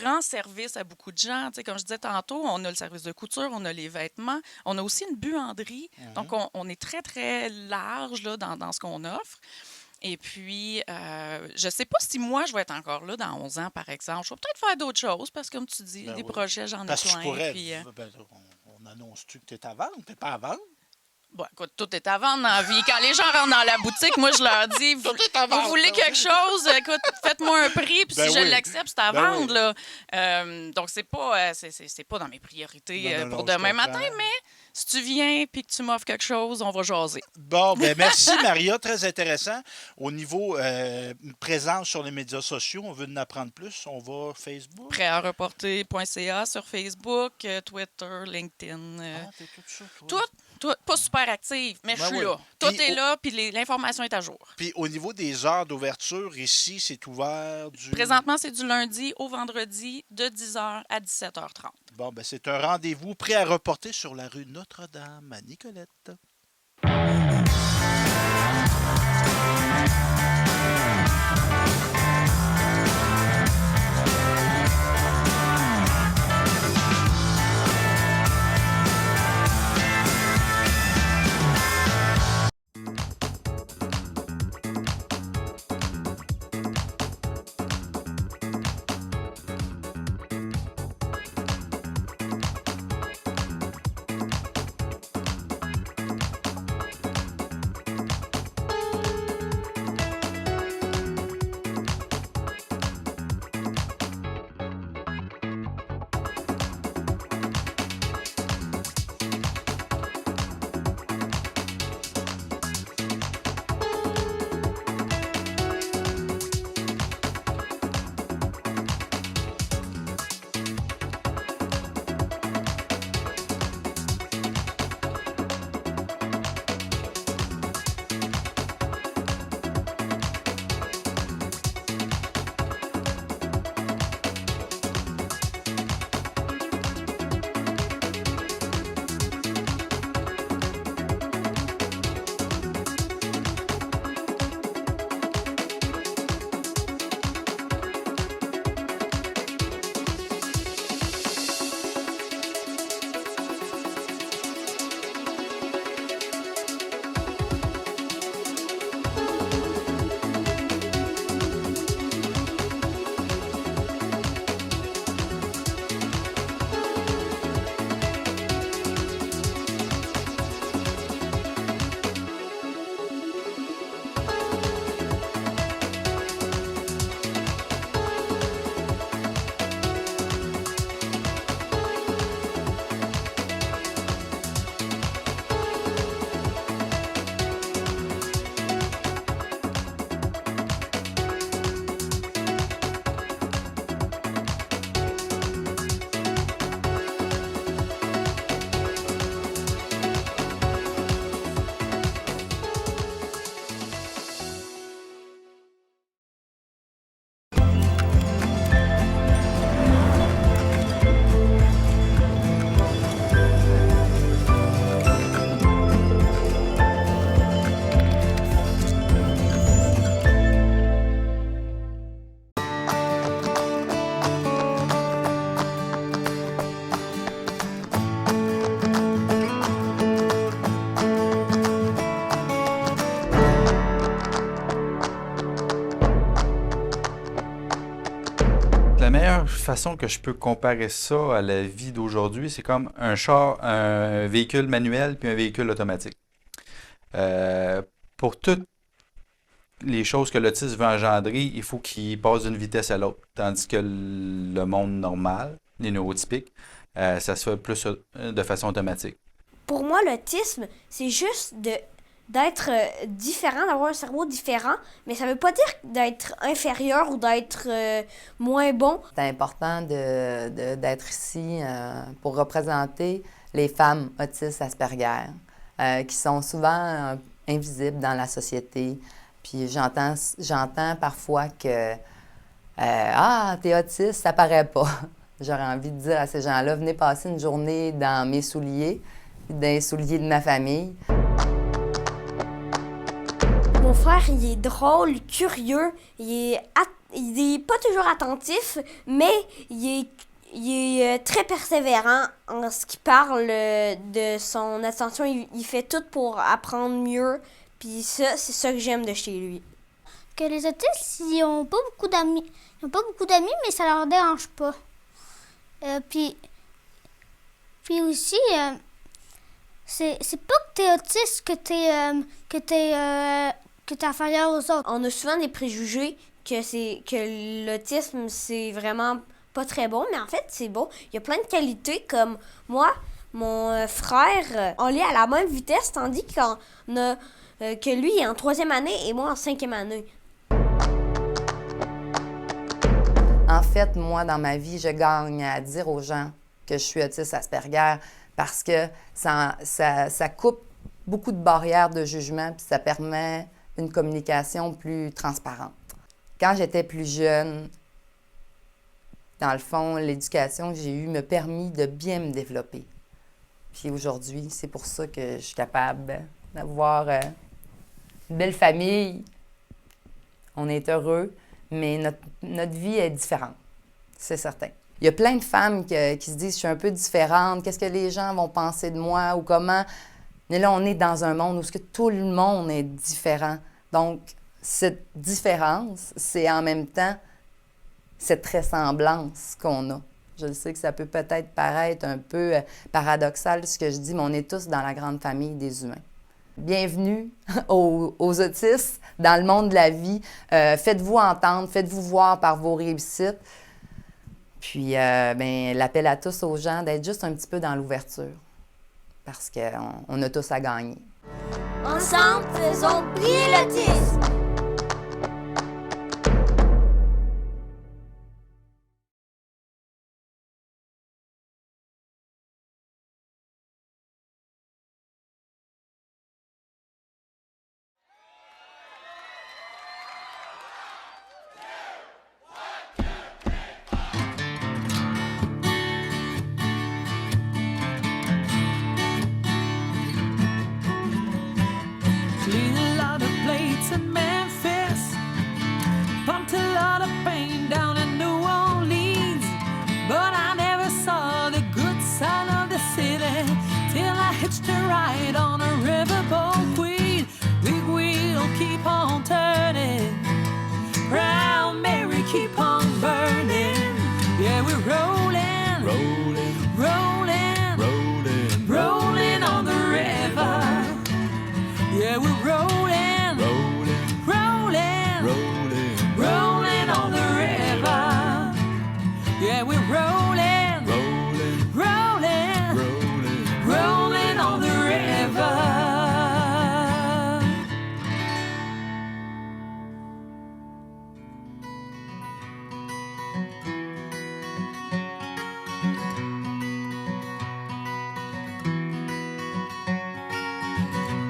rend service à beaucoup de gens. Tu sais, comme je disais tantôt, on a le service de couture, on a les vêtements, on a aussi une buanderie. Donc, on est très, très large là, dans ce qu'on offre. Et puis, je ne sais pas si moi, je vais être encore là dans 11 ans, par exemple. Je vais peut-être faire d'autres choses parce que, comme tu dis, Ben des oui. projets, j'en ai Parce que tu plein. pourrais. Puis, On annonce-tu que tu es à vendre? Tu n'es pas à vendre? bon, écoute, tout est à vendre dans la vie. Quand les gens rentrent dans la boutique, moi, je leur dis, vous, Tout est à vendre, vous voulez ben oui. quelque chose? Écoute, faites-moi un prix, puis Ben si je oui. l'accepte, c'est à Ben vendre. Là. Donc, c'est pas dans mes priorités Non, pour je demain comprends. matin, mais si tu viens puis que tu m'offres quelque chose, on va jaser. Bon, ben merci Maria, très intéressant. Au niveau présence sur les médias sociaux, on veut en apprendre plus, on va Facebook. Prêt à reporter.ca sur Facebook, Twitter, LinkedIn. T'es tout ça, toi. Tout, pas super active, mais je Ben suis oui. là. Tout Puis est là, puis l'information est à jour. Puis au niveau des heures d'ouverture, ici, c'est ouvert du... Présentement, c'est du lundi au vendredi de 10h à 17h30. Bon, ben c'est un rendez-vous prêt à reporter sur la rue Notre-Dame à Nicolette. La meilleure façon que je peux comparer ça à la vie d'aujourd'hui, c'est comme un véhicule manuel puis un véhicule automatique. Pour toutes les choses que l'autisme veut engendrer, il faut qu'il passe d'une vitesse à l'autre. Tandis que le monde normal, les neurotypiques, ça se fait plus de façon automatique. Pour moi, l'autisme, c'est juste d'être différent, d'avoir un cerveau différent, mais ça veut pas dire d'être inférieur ou d'être moins bon. C'est important d'être ici pour représenter les femmes autistes Asperger, qui sont souvent invisibles dans la société. Puis j'entends parfois que ah, t'es autiste, ça paraît pas. J'aurais envie de dire à ces gens-là, venez passer une journée dans mes souliers, dans les souliers de ma famille. Mon frère, il est drôle, curieux, il est pas toujours attentif, mais il est très persévérant en ce qui parle de son attention. Il fait tout pour apprendre mieux, puis ça, c'est ça que j'aime de chez lui. Que les autistes, ils ont pas beaucoup d'amis. Ils ont pas beaucoup d'amis, mais ça leur dérange pas. Puis aussi, c'est pas que t'es autiste que t'es inférieur aux autres. On a souvent des préjugés que l'autisme, c'est vraiment pas très bon, mais en fait, c'est bon. Il y a plein de qualités, comme moi, mon frère, on lit à la même vitesse, tandis que lui est en 3e année et moi en 5e année. En fait, moi, dans ma vie, je gagne à dire aux gens que je suis autiste Asperger parce que ça coupe beaucoup de barrières de jugement puis ça permet une communication plus transparente. Quand j'étais plus jeune, dans le fond, l'éducation que j'ai eue m'a permis de bien me développer. Puis aujourd'hui, c'est pour ça que je suis capable d'avoir une belle famille. On est heureux, mais notre vie est différente, c'est certain. Il y a plein de femmes qui se disent « je suis un peu différente, qu'est-ce que les gens vont penser de moi ou comment ». Mais là, on est dans un monde où tout le monde est différent. Donc, cette différence, c'est en même temps cette ressemblance qu'on a. Je sais que ça peut peut-être paraître un peu paradoxal ce que je dis, mais on est tous dans la grande famille des humains. Bienvenue aux autistes dans le monde de la vie. Faites-vous entendre, faites-vous voir par vos réussites. Puis, l'appel à tous aux gens d'être juste un petit peu dans l'ouverture. Parce qu'on a tous à gagner. Ensemble, faisons briller l'autisme! Clean a lot of plates in Memphis, pumped a lot of pain down in New Orleans, but I never saw the good side of the city till I hitched a ride on a riverboat queen. Big wheel keep on turning, Proud Mary keep on burning. Yeah, we're rolling, rolling, rolling, rolling, rolling on the river. Yeah, we're rolling, rolling, rolling, rolling, rolling on the river. Yeah, we're rolling, rolling, rolling, rolling, rolling on the river.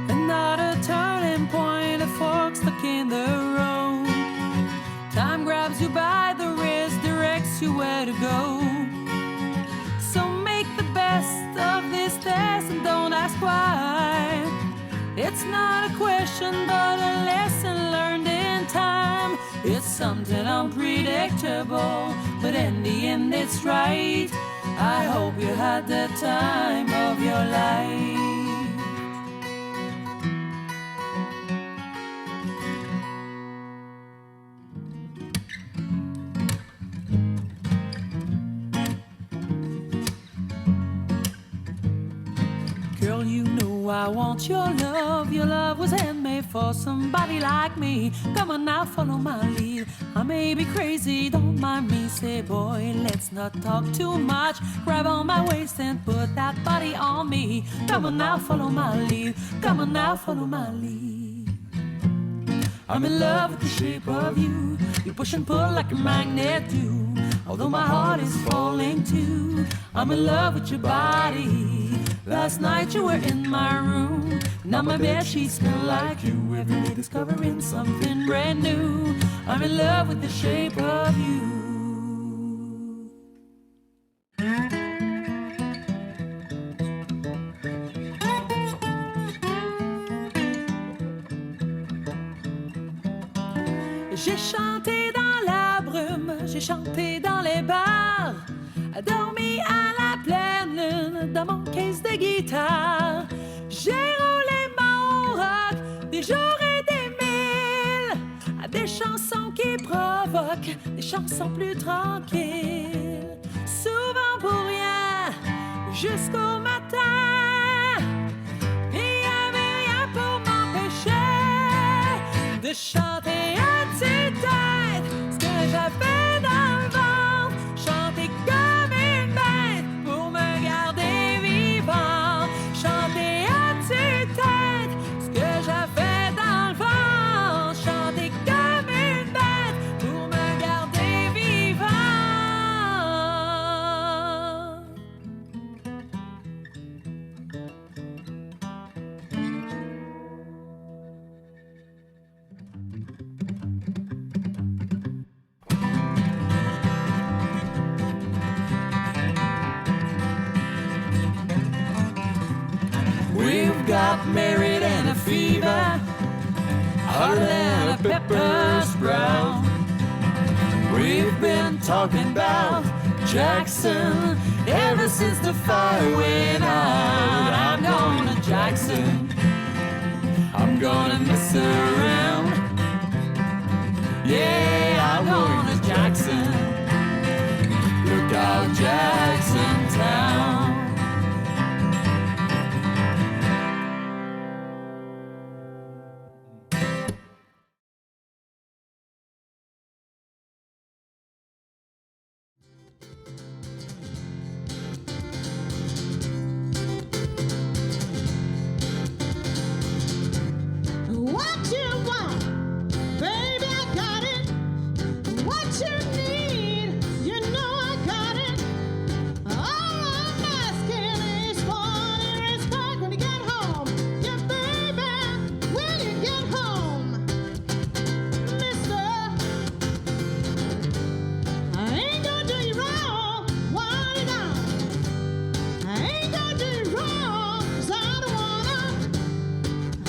Another turning point, a fork stuck in the road. Time grabs you by the wrist, directs you where to go. So make the best of this test and don't ask why. It's not a question, but a lesson learned in time. It's something unpredictable, but in the end it's right. I hope you had the time of your life. Girl, you know I want your love. Your love was handmade for somebody like me. Come on now, follow my lead. I may be crazy, don't mind me. Say, boy, let's not talk too much. Grab on my waist and put that body on me. Come on now, follow my lead. Come on now, follow my lead. I'm in love with the shape of you. You push and pull like a magnet do. Although my heart is falling too, I'm in love with your body. Last night you were in my room. Now my bedsheets smell like you. Every day discovering something brand new. I'm in love with the shape of you. J'ai chanté dans la brume, j'ai chanté dans les bars, dormi à la pleine lune dans mon case de guitare. J'ai roulé mon rock des jours et des mille à des chansons qui provoquent, des chansons plus tranquilles. Souvent pour rien, jusqu'au matin, il n'y avait rien pour m'empêcher de chanter à tue-tête ce que j'avais dans le ventre. Chanter comme une bête pour me garder vivant. Chanter à tue-tête ce que j'avais dans le ventre. Chanter comme une bête pour me garder vivant. We've got married and a fever, hotter than a pepper sprout. We've been talking about Jackson ever since the fire went out. I'm going to Jackson, I'm gonna mess around. Yeah, I'm going to Jackson, look out Jackson Town. What you want, baby, I got it. What you need, you know I got it. All I'm asking is for the respect when you get home. Yeah, baby, when you get home. Mister, I ain't gonna do you wrong, want it down. I ain't gonna do you wrong, 'cause I don't wanna.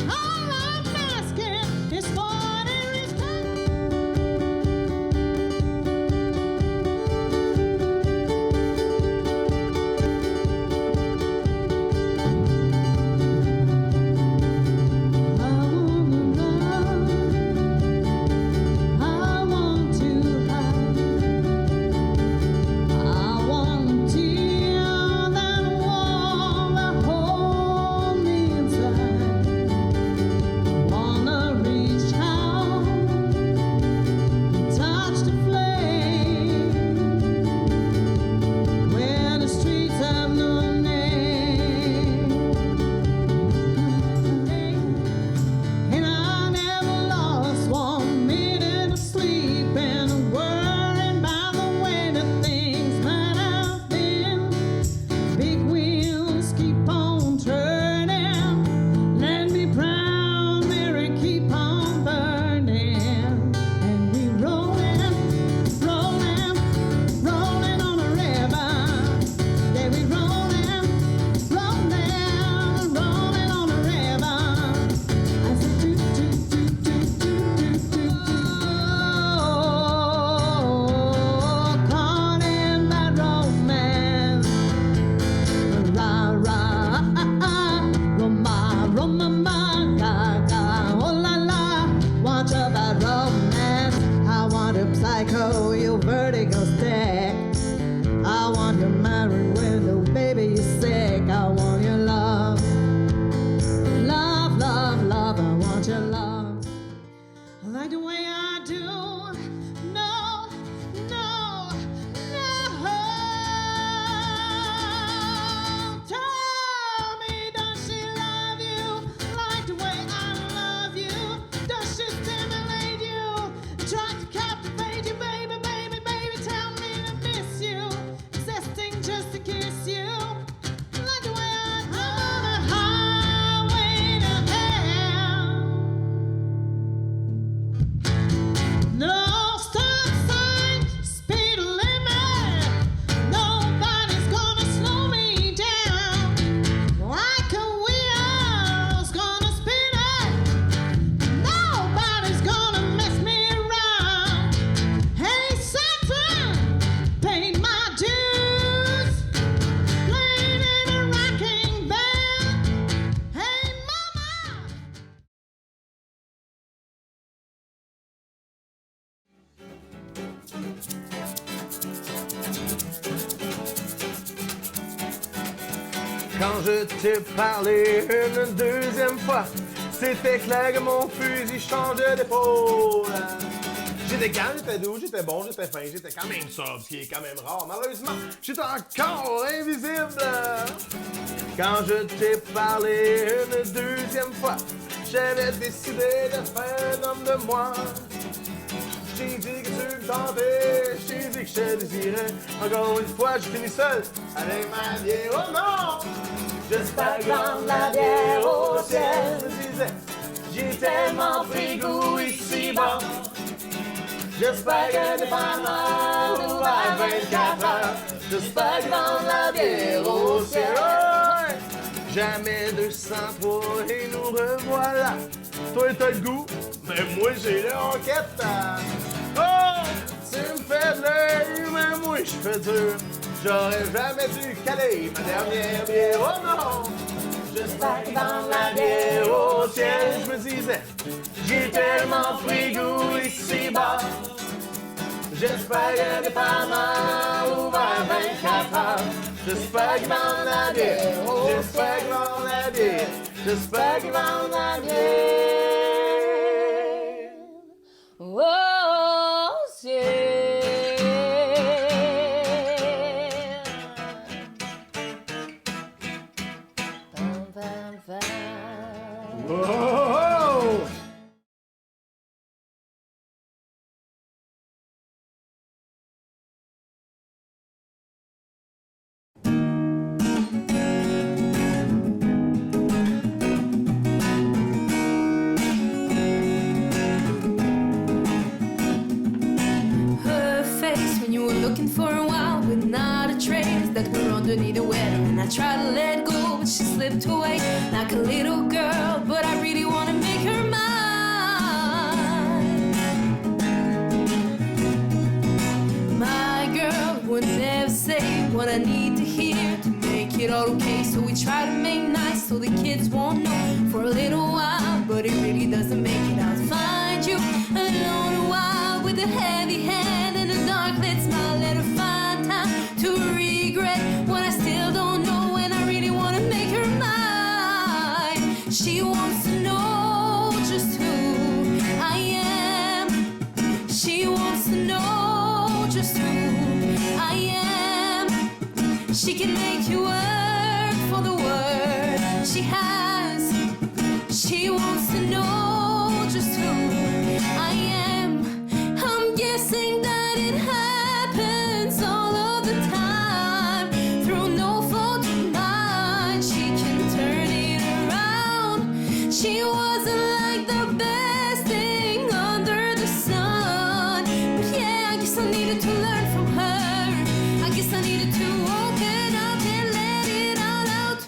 All I'm asking is for the respect. I want to have. I want tears that warm that hold me inside. Wanna reach out, touch the flame where the streets have no name. And I never lost 1 minute of sleep and worrying about the way that things might have been. Big wheels keep on turning. Let me proud Mary keep on burning. And we rolling, rolling, rolling on a river. Yeah, we rolling, rolling, rolling on a river. I said do do do do do do do. Oh, caught in that romance. Ra ra Roma Roma ga ga oh la la. Want you that romance? I want a psycho, your vertigo stick. I want you married with a baby you're sick. I want your love. Quand je t'ai parlé une deuxième fois, c'était clair que mon fusil changeait d'épaule. J'étais calme, j'étais doux, j'étais bon, j'étais fin, j'étais quand même sobre, ce qui est quand même rare. Malheureusement, j'étais encore invisible. Quand je t'ai parlé une deuxième fois, j'avais décidé de faire un homme de moi. J'ai dit que tu me tentais, j'ai dit que je te désirais. Encore une fois, j'ai fini seul avec ma bière. Oh non! J'espère que dans la bière au ciel, je me disais, j'ai tellement pris goût ici-bas. J'espère que t'es pas mal ouvert 24 heures. J'espère que dans la bière au ciel, oh, jamais 203 et nous revoilà. Toi t'as le goût, mais moi j'ai l'enquête. Oh, tu me fais de l'œil, mais moi je fais dur. J'aurais jamais dû caler ma dernière bière, oh non. J'espère que dans la bière au ciel, je me disais, j'ai tellement pris goût ici-bas. J'espère que t'es pas mal ouvert 24 heures. J'espère que dans la bière, j'espère que dans la bière, j'espère que dans la bière. Oh, ciel. Whoa! Her face when you were looking for a while, but not a trace that were underneath the weather. And I tried to let go, but she slipped away like a little girl. But I really wanna make her mine. My girl would never say what I need to hear to make it all okay. So we try to make nice so the kids won't know for a little while, but it really doesn't make it. I'll find you alone a while with a heavy hand and a dark lit smile. Let her find time to regret what I still don't know, and I really wanna make her mine. She wants to know just who I am. She wants to know just who I am. She can make you work for the word she has. She wants to know just who I am. I'm guessing that it happens all of the time through no fault of mine. She can turn it around. She wasn't like the best thing under the sun, but yeah, I guess I needed to learn from her. I guess I needed to open up and let it all out.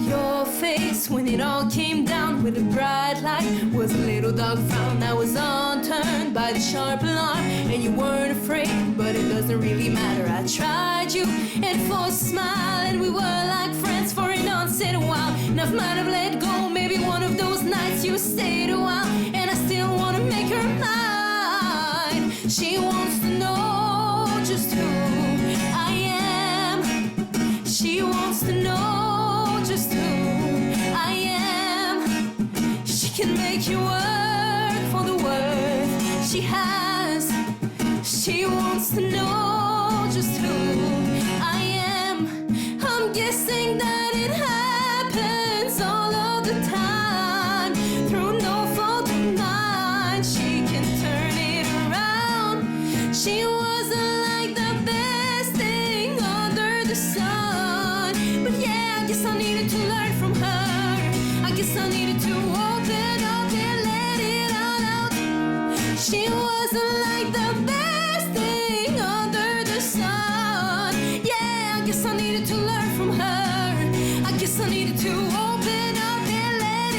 Your face when it all came down with a bright light was a little dark frown that was unturned by the sharp alarm. And you weren't afraid, but it doesn't really matter. I tried you and forced a smile, and we were like friends for an unsaid while. And I might have let go, maybe one of those nights you stayed a while, and I still wanna make her mine. She wants to know just who I am. She wants to know just who I am. She can make you work for the worth she has. She wants to know just who I am. I'm guessing that it happens all of the time through no fault of mine. She can turn it around. She wasn't like the best thing under the sun, but yeah, I guess I needed to learn from her. I guess I needed to open up and let it all out. She wasn't like the best thing under the sun. Yeah, I guess I needed to learn from her. I guess I needed to open up and let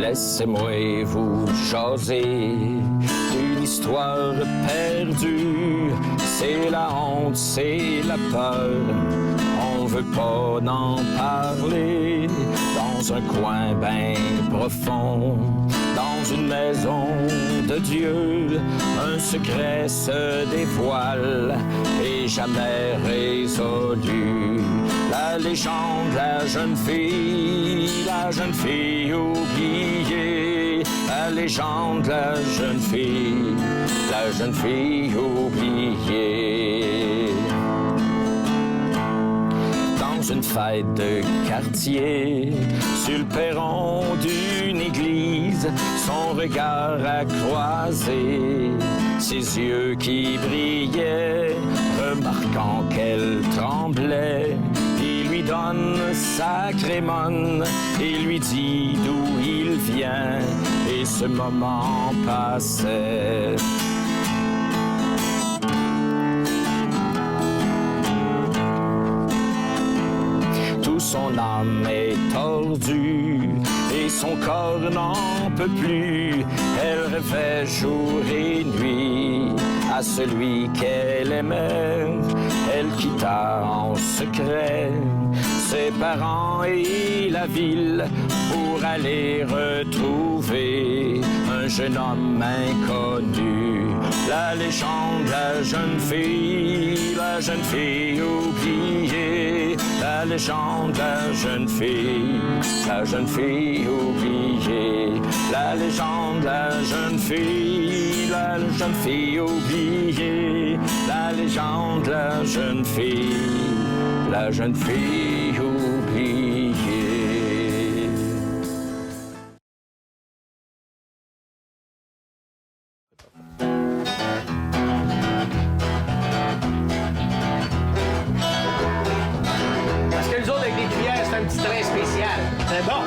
Laissez-moi vous jaser d'une histoire perdue. C'est la honte, c'est la peur, on veut pas en parler. Dans un coin bien profond, dans une maison de Dieu, un secret se dévoile et jamais résolu. La légende, la jeune fille oubliée. La légende, la jeune fille oubliée. Dans une fête de quartier, sur le perron d'une église, son regard a croisé ses yeux qui brillaient, remarquant qu'elle tremblait. Il lui donne sa crémone et lui dit d'où il vient, et ce moment passait. Tout son âme est tordue et son corps n'en peut plus. Elle rêvait jour et nuit à celui qu'elle aimait. Elle quitta en secret ses parents et la ville pour aller retrouver un jeune homme inconnu. La légende, la jeune fille oubliée. La légende, la jeune fille oubliée. La légende, la jeune fille oubliée. La légende, la jeune fille oubliée. Parce que nous autres, avec les cuillères, c'est un petit train spécial. C'est bon.